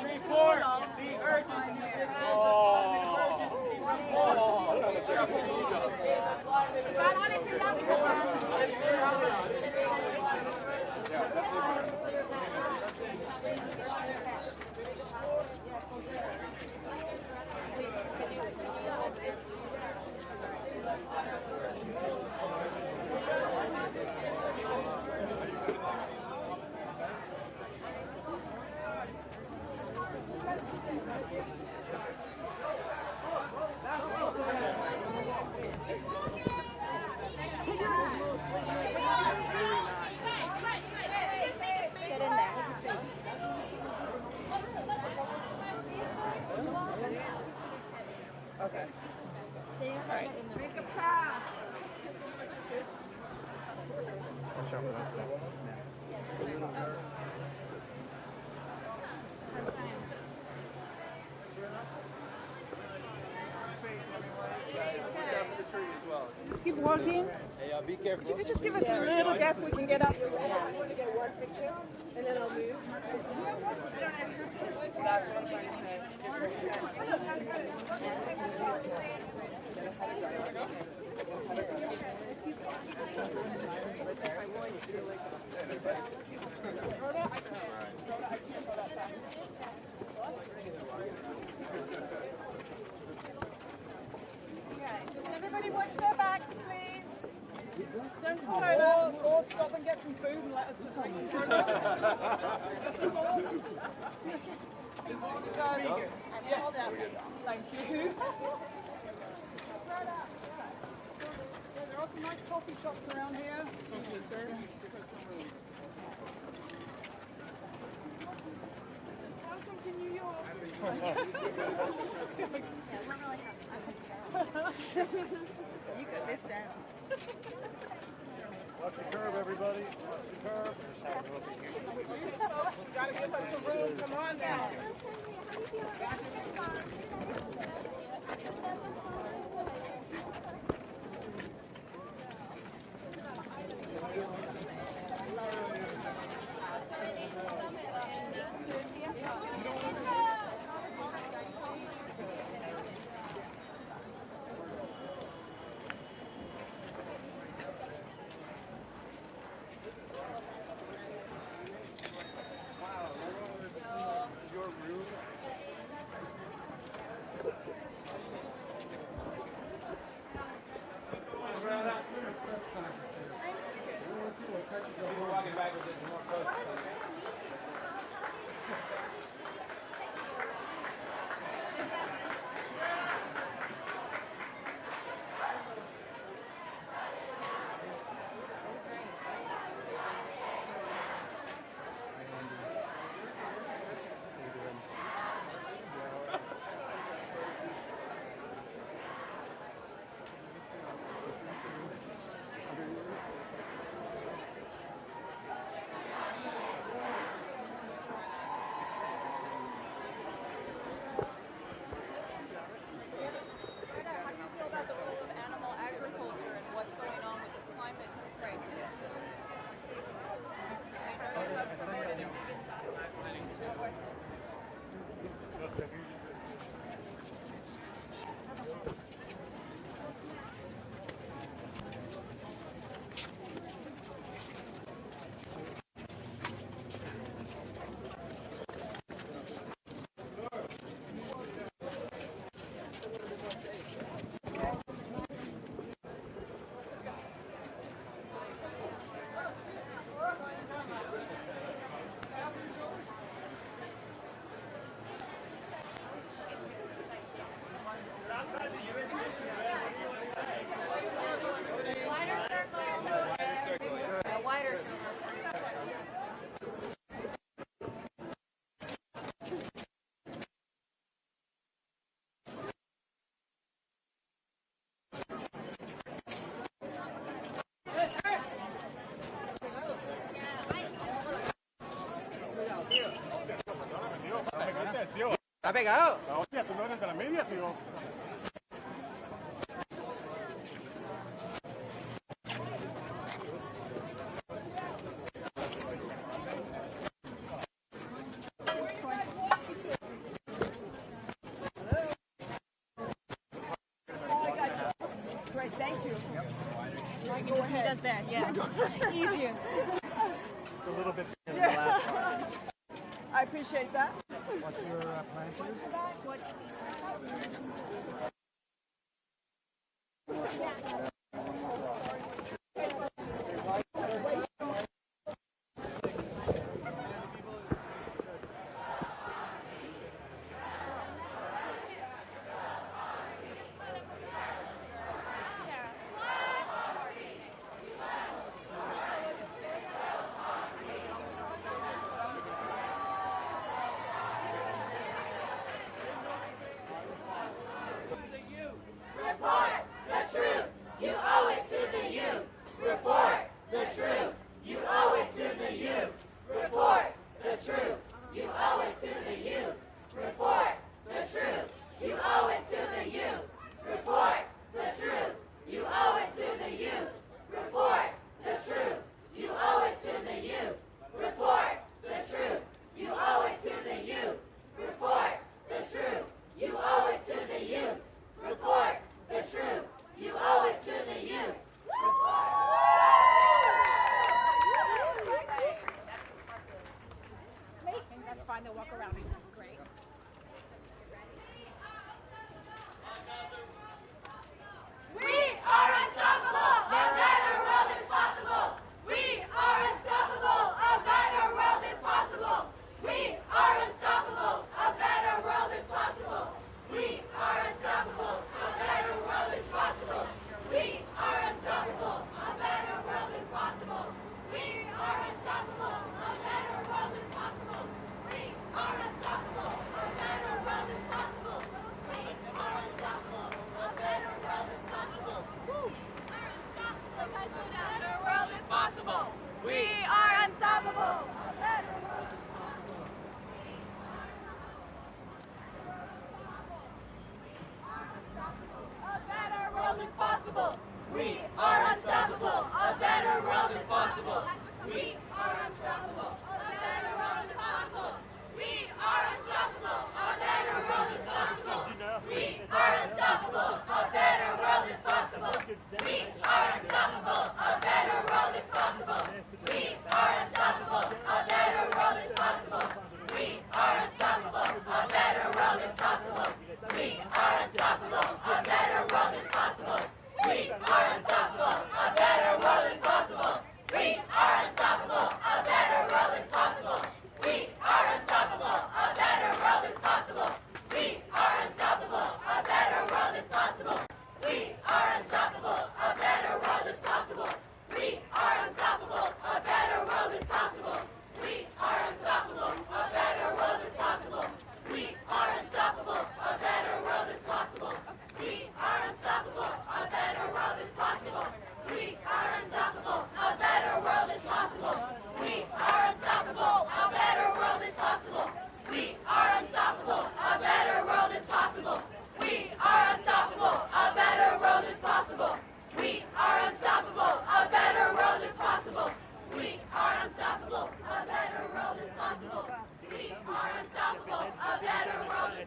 Report the urgency. Okay. Make a path. Watch out for that stuff. Keep walking. Hey, be careful. If you could just give us a little gap, we can get up. I want to get one picture, and then I'll move. That's what I'm trying to say. Everybody watch their backs, please. Don't fall over. Or stop and get some food and let us just make some progress. Yeah, hold out. Thank you. There are some nice coffee shops around here. Welcome to New York. You got this down. Watch the curb, everybody. Watch the curb. Folks, we gotta give us some room. Come on now. ha pegado. La hostia, tú no eres de la media, tío. Great, thank you. Go ahead. Does that, yeah. Easiest. It's a little bit than the last one. I appreciate that. What's your plan for this? Report the truth. You owe it to the youth. Report the truth. You owe it to the youth. Report the truth. You owe it to the youth. Report the truth. You owe it to the youth. Report the truth. You owe it to the youth. Report the truth. You owe it to the youth. Report the truth. You owe it to the youth. Report the truth. You owe it to the youth. Report the truth. You owe it to the youth. That's fine, they'll walk around. It's great. We are unstoppable. A better world is possible. We are unstoppable. A better world is possible. We are unstoppable. A better world is possible. We are unstoppable. A better world is possible. We are unstoppable. A better world is possible. We are unstoppable. A better world is possible. We are unstoppable. A better world is possible. We are unstoppable. A better world is possible. A better world is possible. We are unstoppable. A better world is possible. A better world is possible. We are unstoppable. A better world is possible. We are unstoppable. A better world is possible. We are unstoppable. A better world is possible. We are unstoppable. A better world is possible. We are unstoppable. A better world is possible. We are unstoppable. A better world is possible. We are unstoppable. A better world is possible. We are unstoppable. A better world is possible. We are unstoppable. A better world is possible. We are unstoppable. A better world is possible. We are unstoppable. A better world is possible. We are unstoppable. A better world is possible. We are unstoppable. A better world is possible. We are unstoppable. A better world is possible. We are unstoppable. A better world is possible. We are unstoppable. A better world is possible. We are unstoppable. A better world is possible. We are unstoppable. A better world is possible. We are unstoppable. A better world is possible. We are unstoppable. A better world is possible. We are unstoppable. A better world is possible. We are unstoppable. A better world is possible. We are unstoppable. A better world is possible. We are unstoppable. A better world is possible. We are unstoppable. A better world is possible. We are unstoppable. A better world is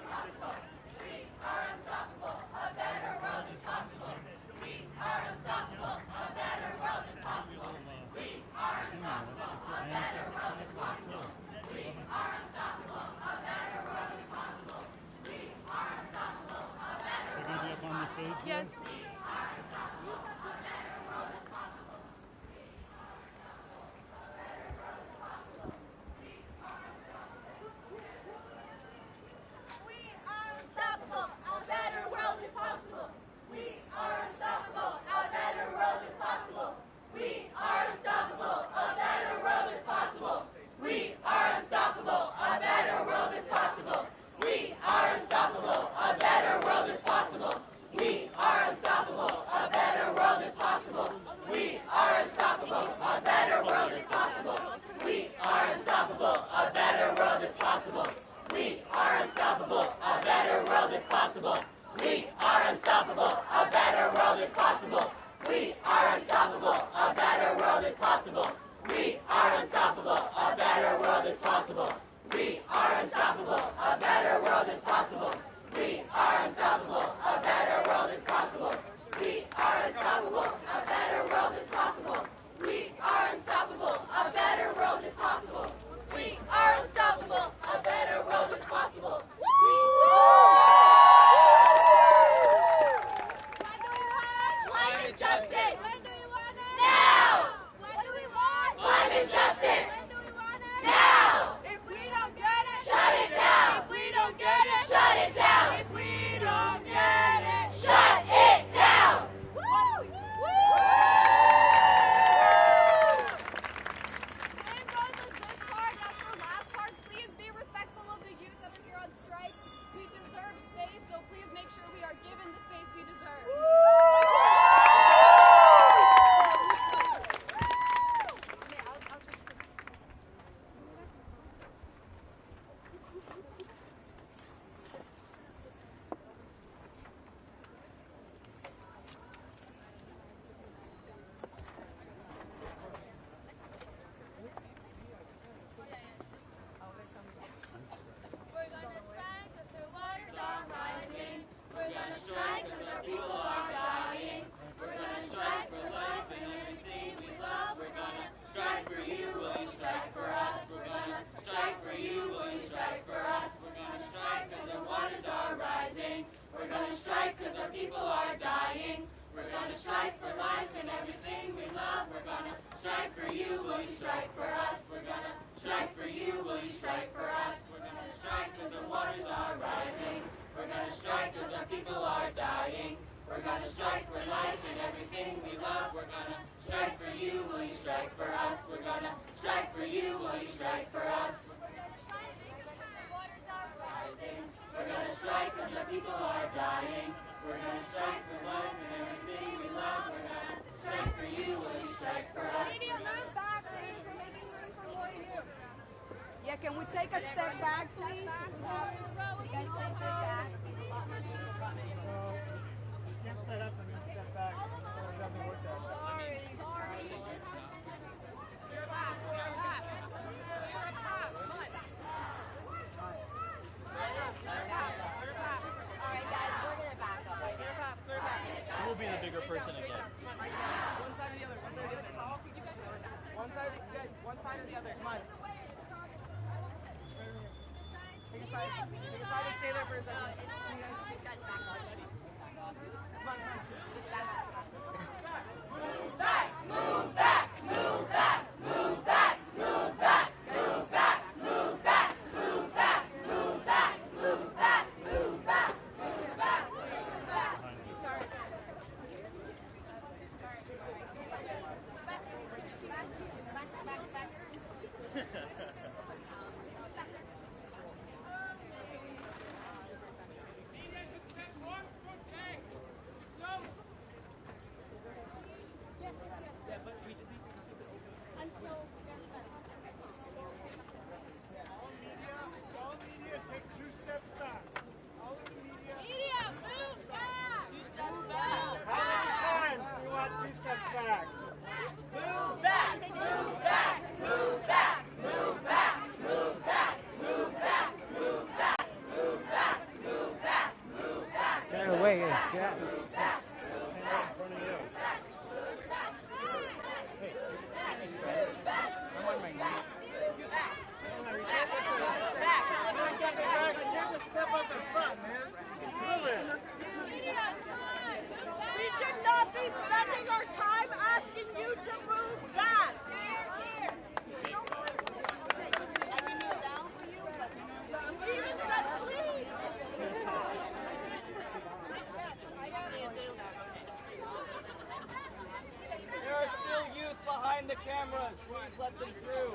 possible. We are unstoppable. A better world is possible. We are unstoppable. A better world is possible. We are unstoppable. A better world is possible. We are unstoppable. A better world is possible. Yes. We are unstoppable. A better world is possible. We are unstoppable. A better world is possible. We are unstoppable. you strike for us? We're gonna strike because the waters are rising. We're gonna strike because our people are dying. We're gonna strike for life and everything we love. We're gonna strike for you, will you strike for us? We're gonna strike for you, will you strike for us? We're gonna strike because our people are dying. We're gonna strike for life and everything we love. We're gonna strike for you, will you strike for us? Media, move back, please. We're making room for more youth. Yeah, can we take a step back, please? Set up and then step back. It doesn't work that way. We'll be the bigger person again. One side or the other. One side or the other. One side, guys. One side or the other. Come on. Take a side. Take a side and stay there for a second. This guy's back on. Come on, come on. Move back, move back, move back, move back, move back, move back, move back, move back, move back, move back, move back, move back, move back. Sorry. The cameras, please let them through.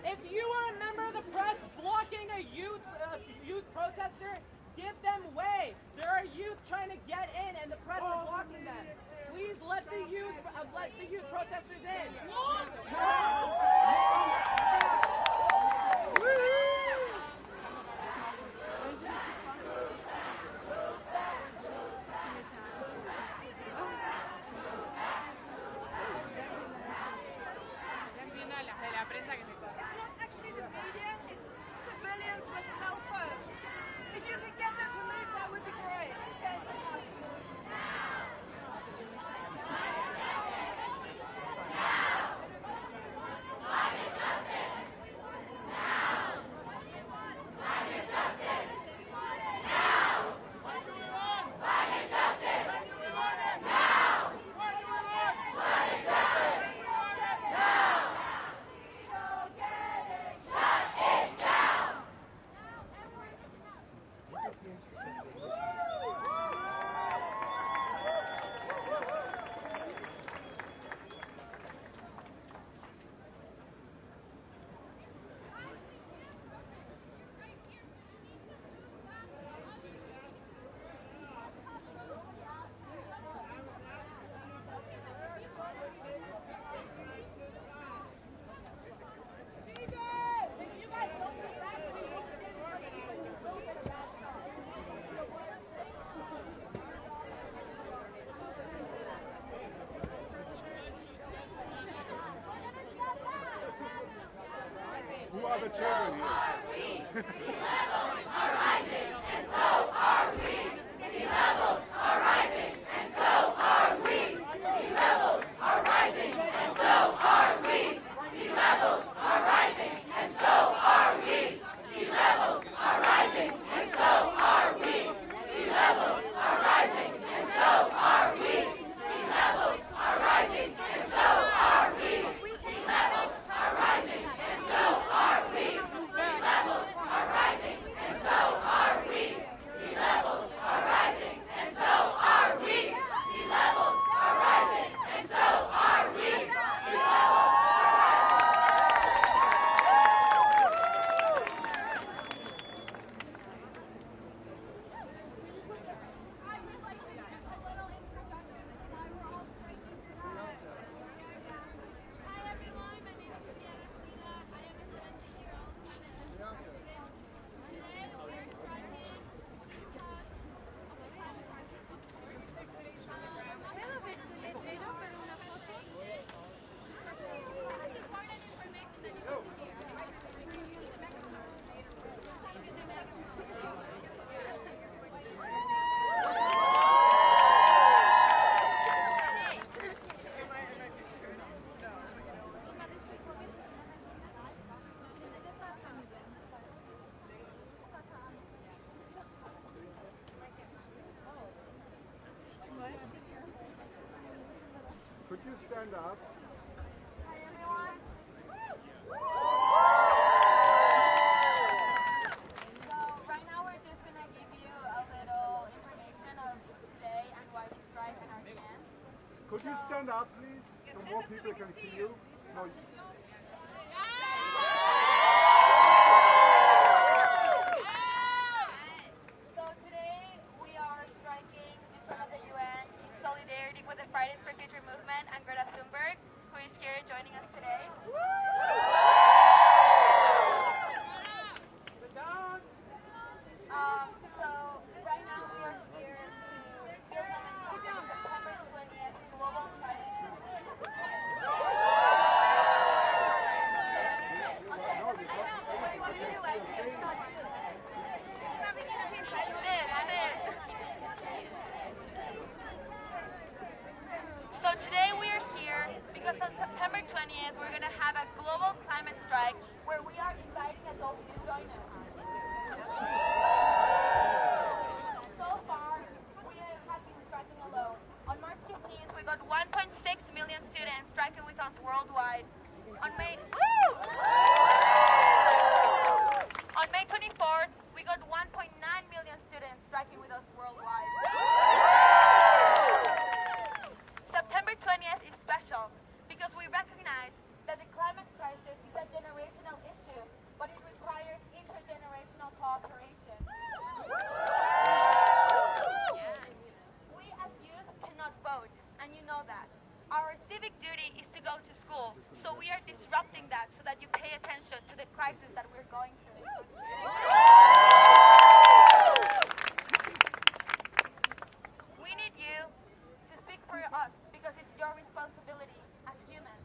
If you are a member of the press blocking a youth protester, give them way. There are youth trying to get in, and the press are blocking them. Please let the youth protesters in. Who are the children here? Sea levels are rising, and so are we. Sea levels are rising, and so are we. Sea levels are rising, and so are we. Sea levels are rising, and so are we. Sea levels are rising, and so are we. Sea levels are rising, and so are we. Sea levels are rising, and so are we. you stand up? Hi everyone. So right now we're just going to give you a little information of today and why we strike and our plans. Could you stand up, please, so more people can see you? No. So today we are striking in front of the UN in solidarity with the Fridays for Future movement and Greta Thunberg, who is here joining us today. So right now we are here to build momentum for September 20th global climate movement. What do you want me to do? I take a shot too. So today we are here because on September 20th we're going to have a global climate strike where we are inviting adults to join us. So far, we have been striking alone. On March 15th, we got 1.6 million students striking with us worldwide. On May 24th, we got 1.9 million students striking with us worldwide. September 20th is special because we recognize that the climate crisis is a generational issue, but it requires intergenerational cooperation. We as youth cannot vote, and you know that. Our civic duty is to go to school, so we are disrupting that so that you pay attention to the crisis that we're going through. We need you to speak for us because it's your responsibility as humans.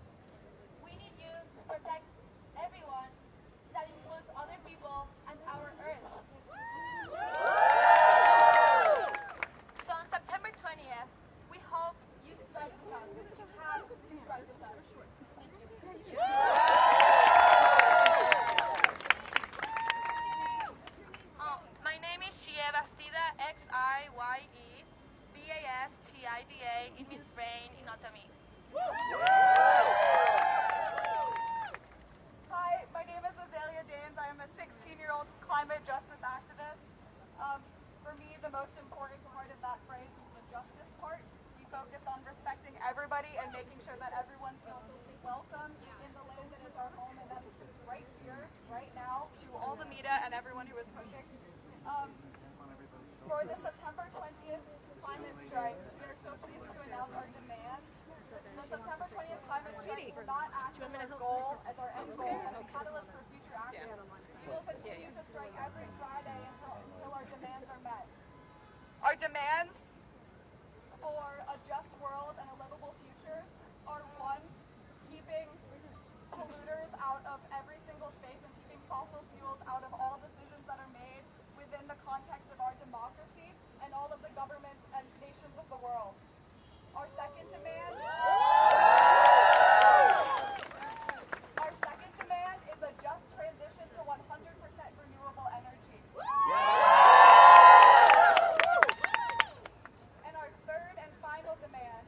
We need you to protect everyone, that includes other people and our Earth. So on September 20th, we hope you strike with us. You have to strike with us. Thank you. My name is Xie Bastida, Xiyebastida. It means rain in Otomi. Hi, my name is Azalea Danes. I am a 16-year-old climate justice activist. For me, the most important part of that phrase is the justice part. We focus on respecting everybody and making sure that everyone feels welcome in the land that is our home, and that is just right here, right now, to all the media and everyone who is pushing. For the September 20th climate strike, we are so pleased to announce our demands. The September 20th climate strike will not act as our goal, as our end goal, and a catalyst for future action. We will continue to strike every Friday until our demands are met. Our demands for a just world and a livable future are: 1, keeping polluters out of every single space and keeping fossil fuels out of all decisions that are made within the context of our democracy and all of the governments and nations of the world. Our second demand is a just transition to 100% renewable energy. And our third and final demand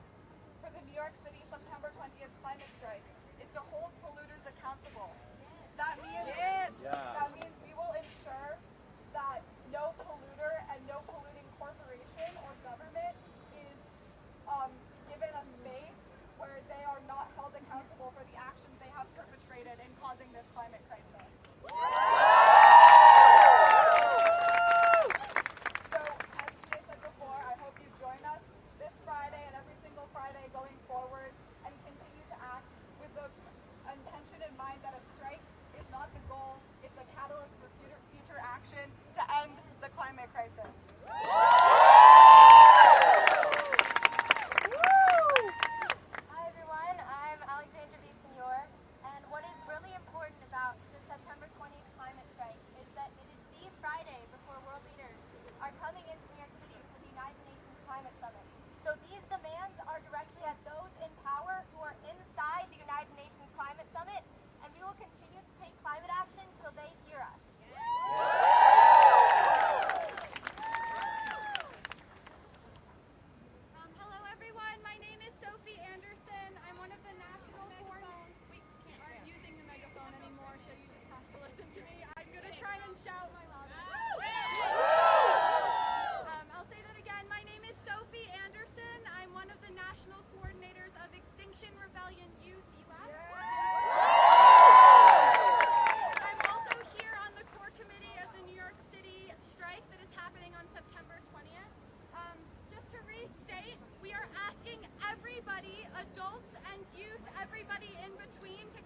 for the New York City September 20th climate strike is to hold polluters accountable. That means we will ensure that no polluter and no polluting corporation or government is given a space where they are not held accountable for the actions they have perpetrated in causing this climate crisis. So, as Shia said before, I hope you join us this Friday and every single Friday going forward and continue to act with the intention in mind that a strike is not the goal, it's a catalyst for future action to end the climate crisis. Hi everyone, I'm Alexandra Villasenor, and what is really important about the September 20th climate strike is that it is the Friday before world leaders are coming into New York City for the United Nations Climate Summit. So these demands are directly at those in power who are inside the United Nations Climate Summit, and we will continue to take climate action till they hear us.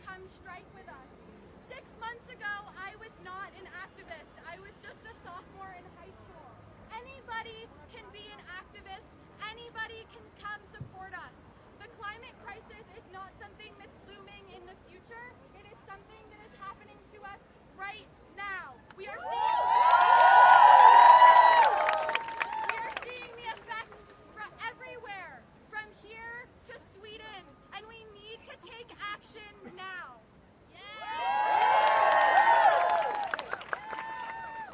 come strike with us. 6 months ago, I was not an activist. I was just a sophomore in high school. Anybody can be an activist. Anybody can come support us. The climate crisis is not something that's looming in the future. It is something that is happening to us right now. We are seeing the effects everywhere, from here to Sweden, and we need to take action now.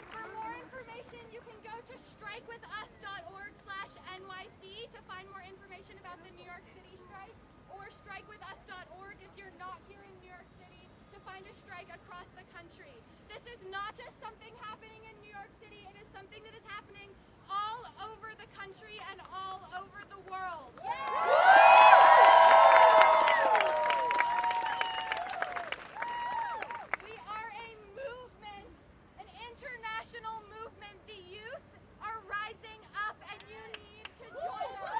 For more information, you can go to strikewithus.org/NYC to find more information about the New York City strike, or strikewithus.org if you're not here in New York City to find a strike across the country. This is not just something happening in New York City, it is something that is happening all over the country and all over the world. We are a movement, an international movement. The youth are rising up and you need to join us.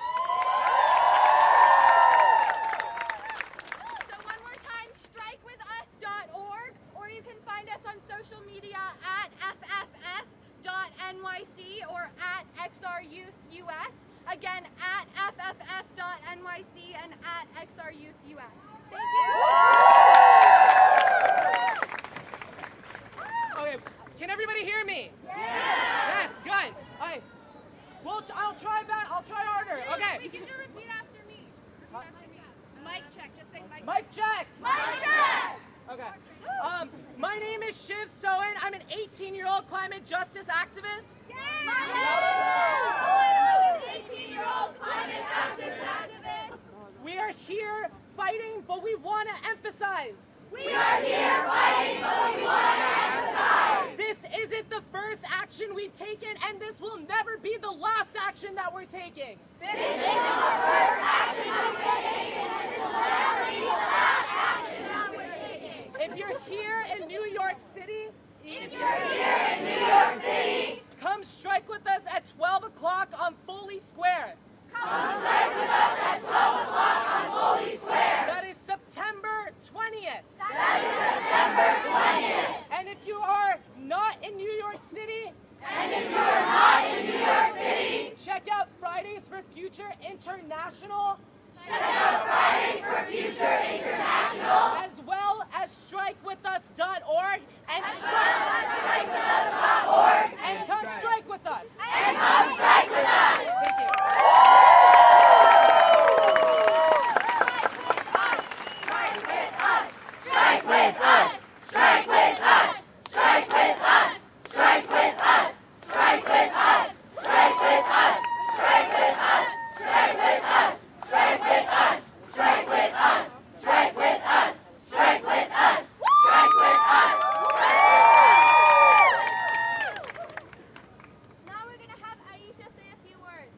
So one more time, strikewithus.org, or you can find us on social media at FFF.NYC or at XRYouthUS. Again, at FFF.NYC and at XRYouthUS. Thank you. Okay, can everybody hear me? Yes, good. Okay. Well, I'll try harder. Okay. We can repeat after me. Mic check. Just say mic check. Mic check. Mic check. Okay. My name is Shiv Soen. I'm an 18-year-old climate justice activist. My name is 18-year-old climate justice activist. We are here fighting, but we want to emphasize. We are here fighting, but we want to emphasize. This isn't the first action we've taken, and this will never be the last action that we're taking. This isn't the first action that we're taking, and this will never be the last action that we're taking. If you're here in New York City, come strike with us at 12 o'clock on Foley Square. Come strike with us at 12 o'clock on Foley Square. That is September 20th. That is September 20th. And if you are not in New York City, check out Fridays for Future International. As well as strikewithus.org and come strike with us. And come strike with us. Thank you. Strike with us. Strike with us. Strike with us. Strike with us. Strike with us. Strike with us. Strike with us. Strike with us. Strike with us. Strike with us. Strike with us. Strike with us. Strike with us. Strike with us. Now we're going to have Aisha say a few words.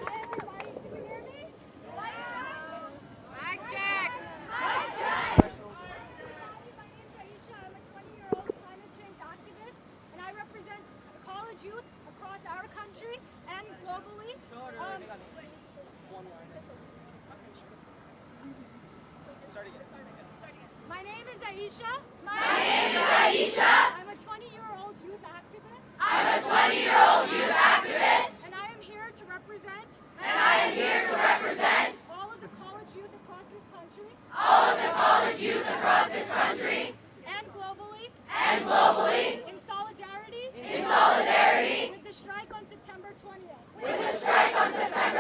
Hi everybody, can you hear me? Mic check. Mic check. My name is Aisha. I'm a 20-year-old climate change activist, and I represent college youth across our country and globally. My name is Aisha. My name is Aisha. I'm a 20-year-old youth activist. I'm a 20-year-old youth activist. And I am here to represent. All of the college youth across this country. All of the college youth across this country. And globally. In solidarity. With the strike on September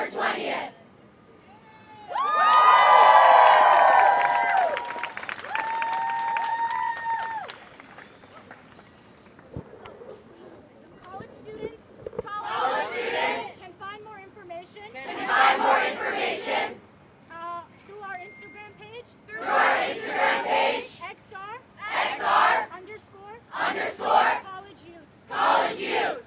20th. College students can find more information. Through our Instagram page. XR__ college youth.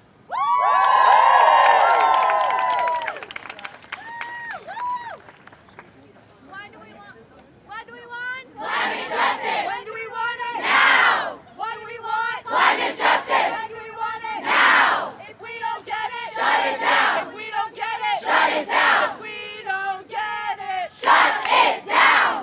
What do we want? Climate justice. When do we want it? Now. What do we want? Climate justice. When do we want it? Now. If we don't get it, Shut it down. If we don't get it, Shut it down. If we don't get it, Shut it down.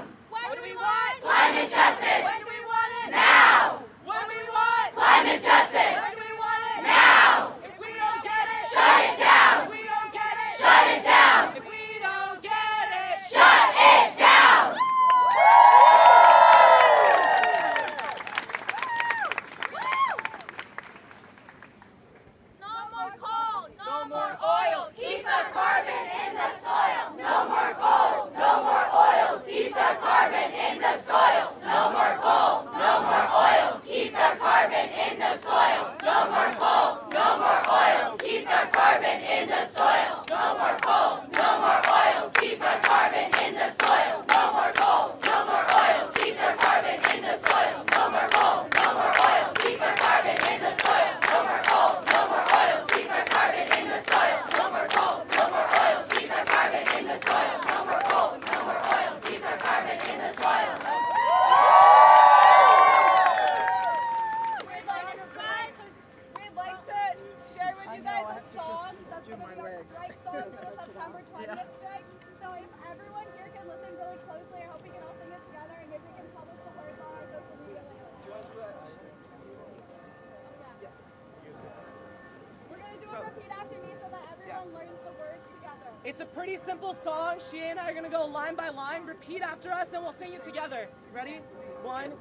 It's a pretty simple song. She and I are going to go line by line. Repeat after us, and we'll sing it together. Ready? One,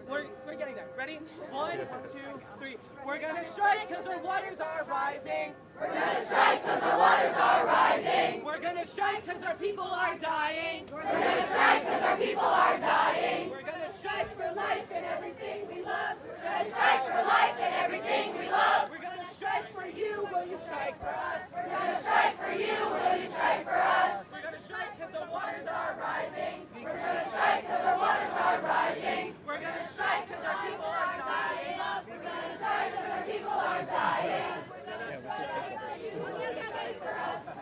we're getting there. Ready? 1, 2, 3. We're going to strike because our waters are rising. We're going to strike because our waters are rising. We're going to strike because our people are dying. We're going to strike because our people are dying. We're going to strike for life and everything we love. We're going to strike for life and everything we love. We're going to strike for you. Will you strike for us? We're going to strike for you. Will you strike for us? We're going to strike because the waters are rising. We're going to strike because our waters are rising. We're going to strike because our people are dying. We're going to strike because our people are dying.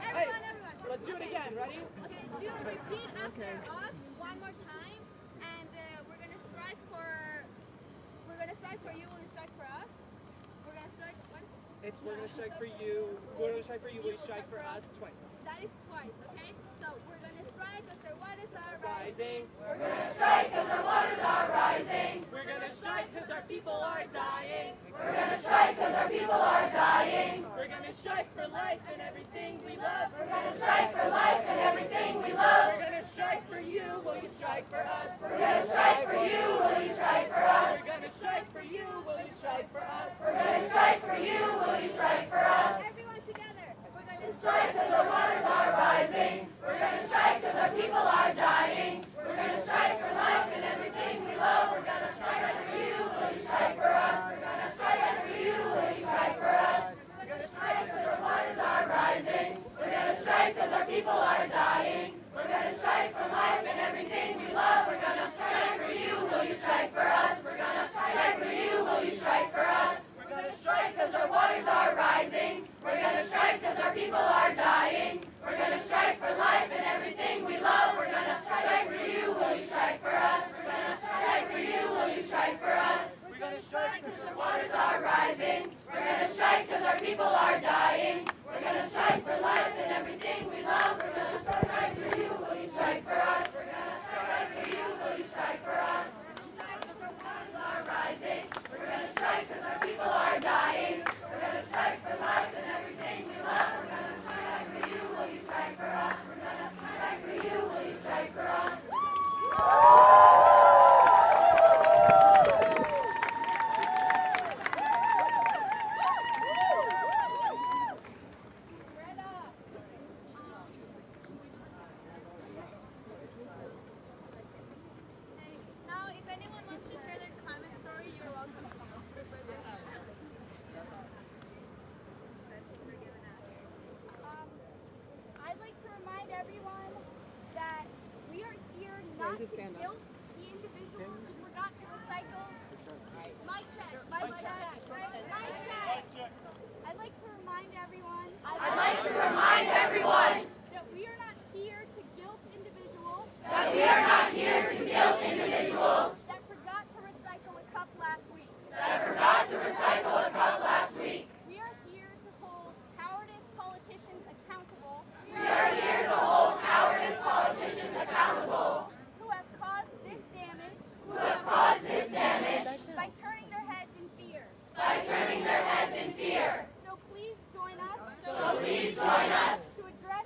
Hey, let's do it again. Ready? Okay, do repeat after us one more time, and we're gonna strike for you. Will you strike for us? We're gonna strike once. We're gonna strike for you. We're gonna strike for you. Will you strike for us? Twice. That is twice. Okay. So we're gonna strike because the waters are Rising. We're going to strike because our waters are rising. We're gonna strike because our people are dying. We're going to strike because our people are dying. We're gonna strike for life and everything we love. We're going to strike for life and everything we love. We're gonna strike for you. Will you strike for us? We're going to strike for you. Will you strike for us? We're gonna strike for you. Will you strike for us? We're going to strike for you. Will you strike for us? Everyone together. We're gonna Strike because our waters are rising. We're going to strike because our people are dying. We're going to strike for life and everything we love. We're going to strike for you. Will you strike for us? We're going to strike for you. Will you strike for us? We're going to strike because our waters are rising. We're going to strike because our people are dying. We're going to strike for life and everything we love. We're going to strike for you. Will you strike for us? We're going to strike for you. Will you strike for us? We're going to strike because our waters are rising. We're going to strike because our people are dying. We're going to strike for life and everything we love. We're going to strike for you. Will you strike for us? We're going to strike for you. Will you strike for us? We're gonna strike because the waters are rising. We're going to strike because our people are dying. We're going to strike for life and everything we love. We're going to strike for you. Will you strike for us? We're going to strike for you. Will you strike for us? Because the waters are rising. We're going to strike because our people are dying. We're going to strike for life and everything we love. We're going to strike for you. Will you strike for us? We're going to strike for you. Will you strike for us? Now, if anyone wants to share their climate story, you're welcome to come up. Just raise your hand. I'd like to remind everyone that we are here not to guilt the individuals who forgot to recycle. Mic check. Mic check. Mic check. I'd like to remind everyone. That we are not here to guilt individuals. That forgot to recycle a cup last week. We are here to hold cowardice politicians accountable. Who have caused this damage. By turning their heads in fear. So please join us. To address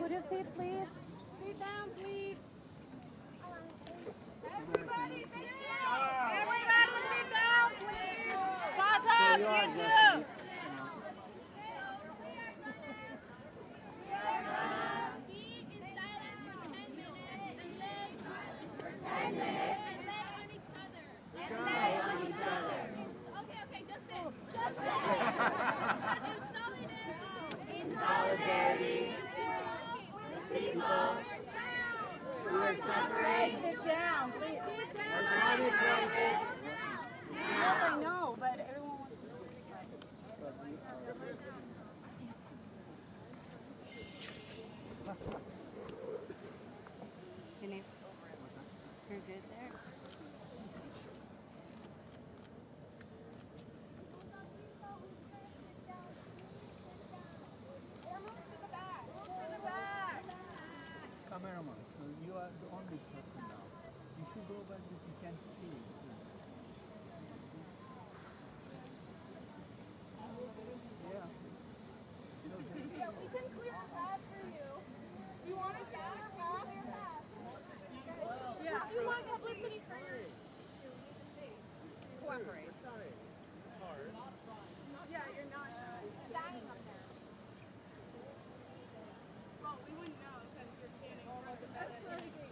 Could you sit, please? Sit down, please. Everybody sit down! Everybody sit down, please. Photos, you too! Eat in silence for 10 minutes and lay on each other. Okay, just say. In solidarity. With people who are suffering. Sit down, please. Sit down. Yes, I know, but everyone wants to sit. You're good there? Cameraman, so you are the only person now. You should go back if you can see. Yeah. Yeah, we can clear a path for you. You want us to clear a path? Yeah. You want publicity first? Cooperate. Yeah, you're not dying up there. Well, we wouldn't know because you're standing over the bed. That's really good.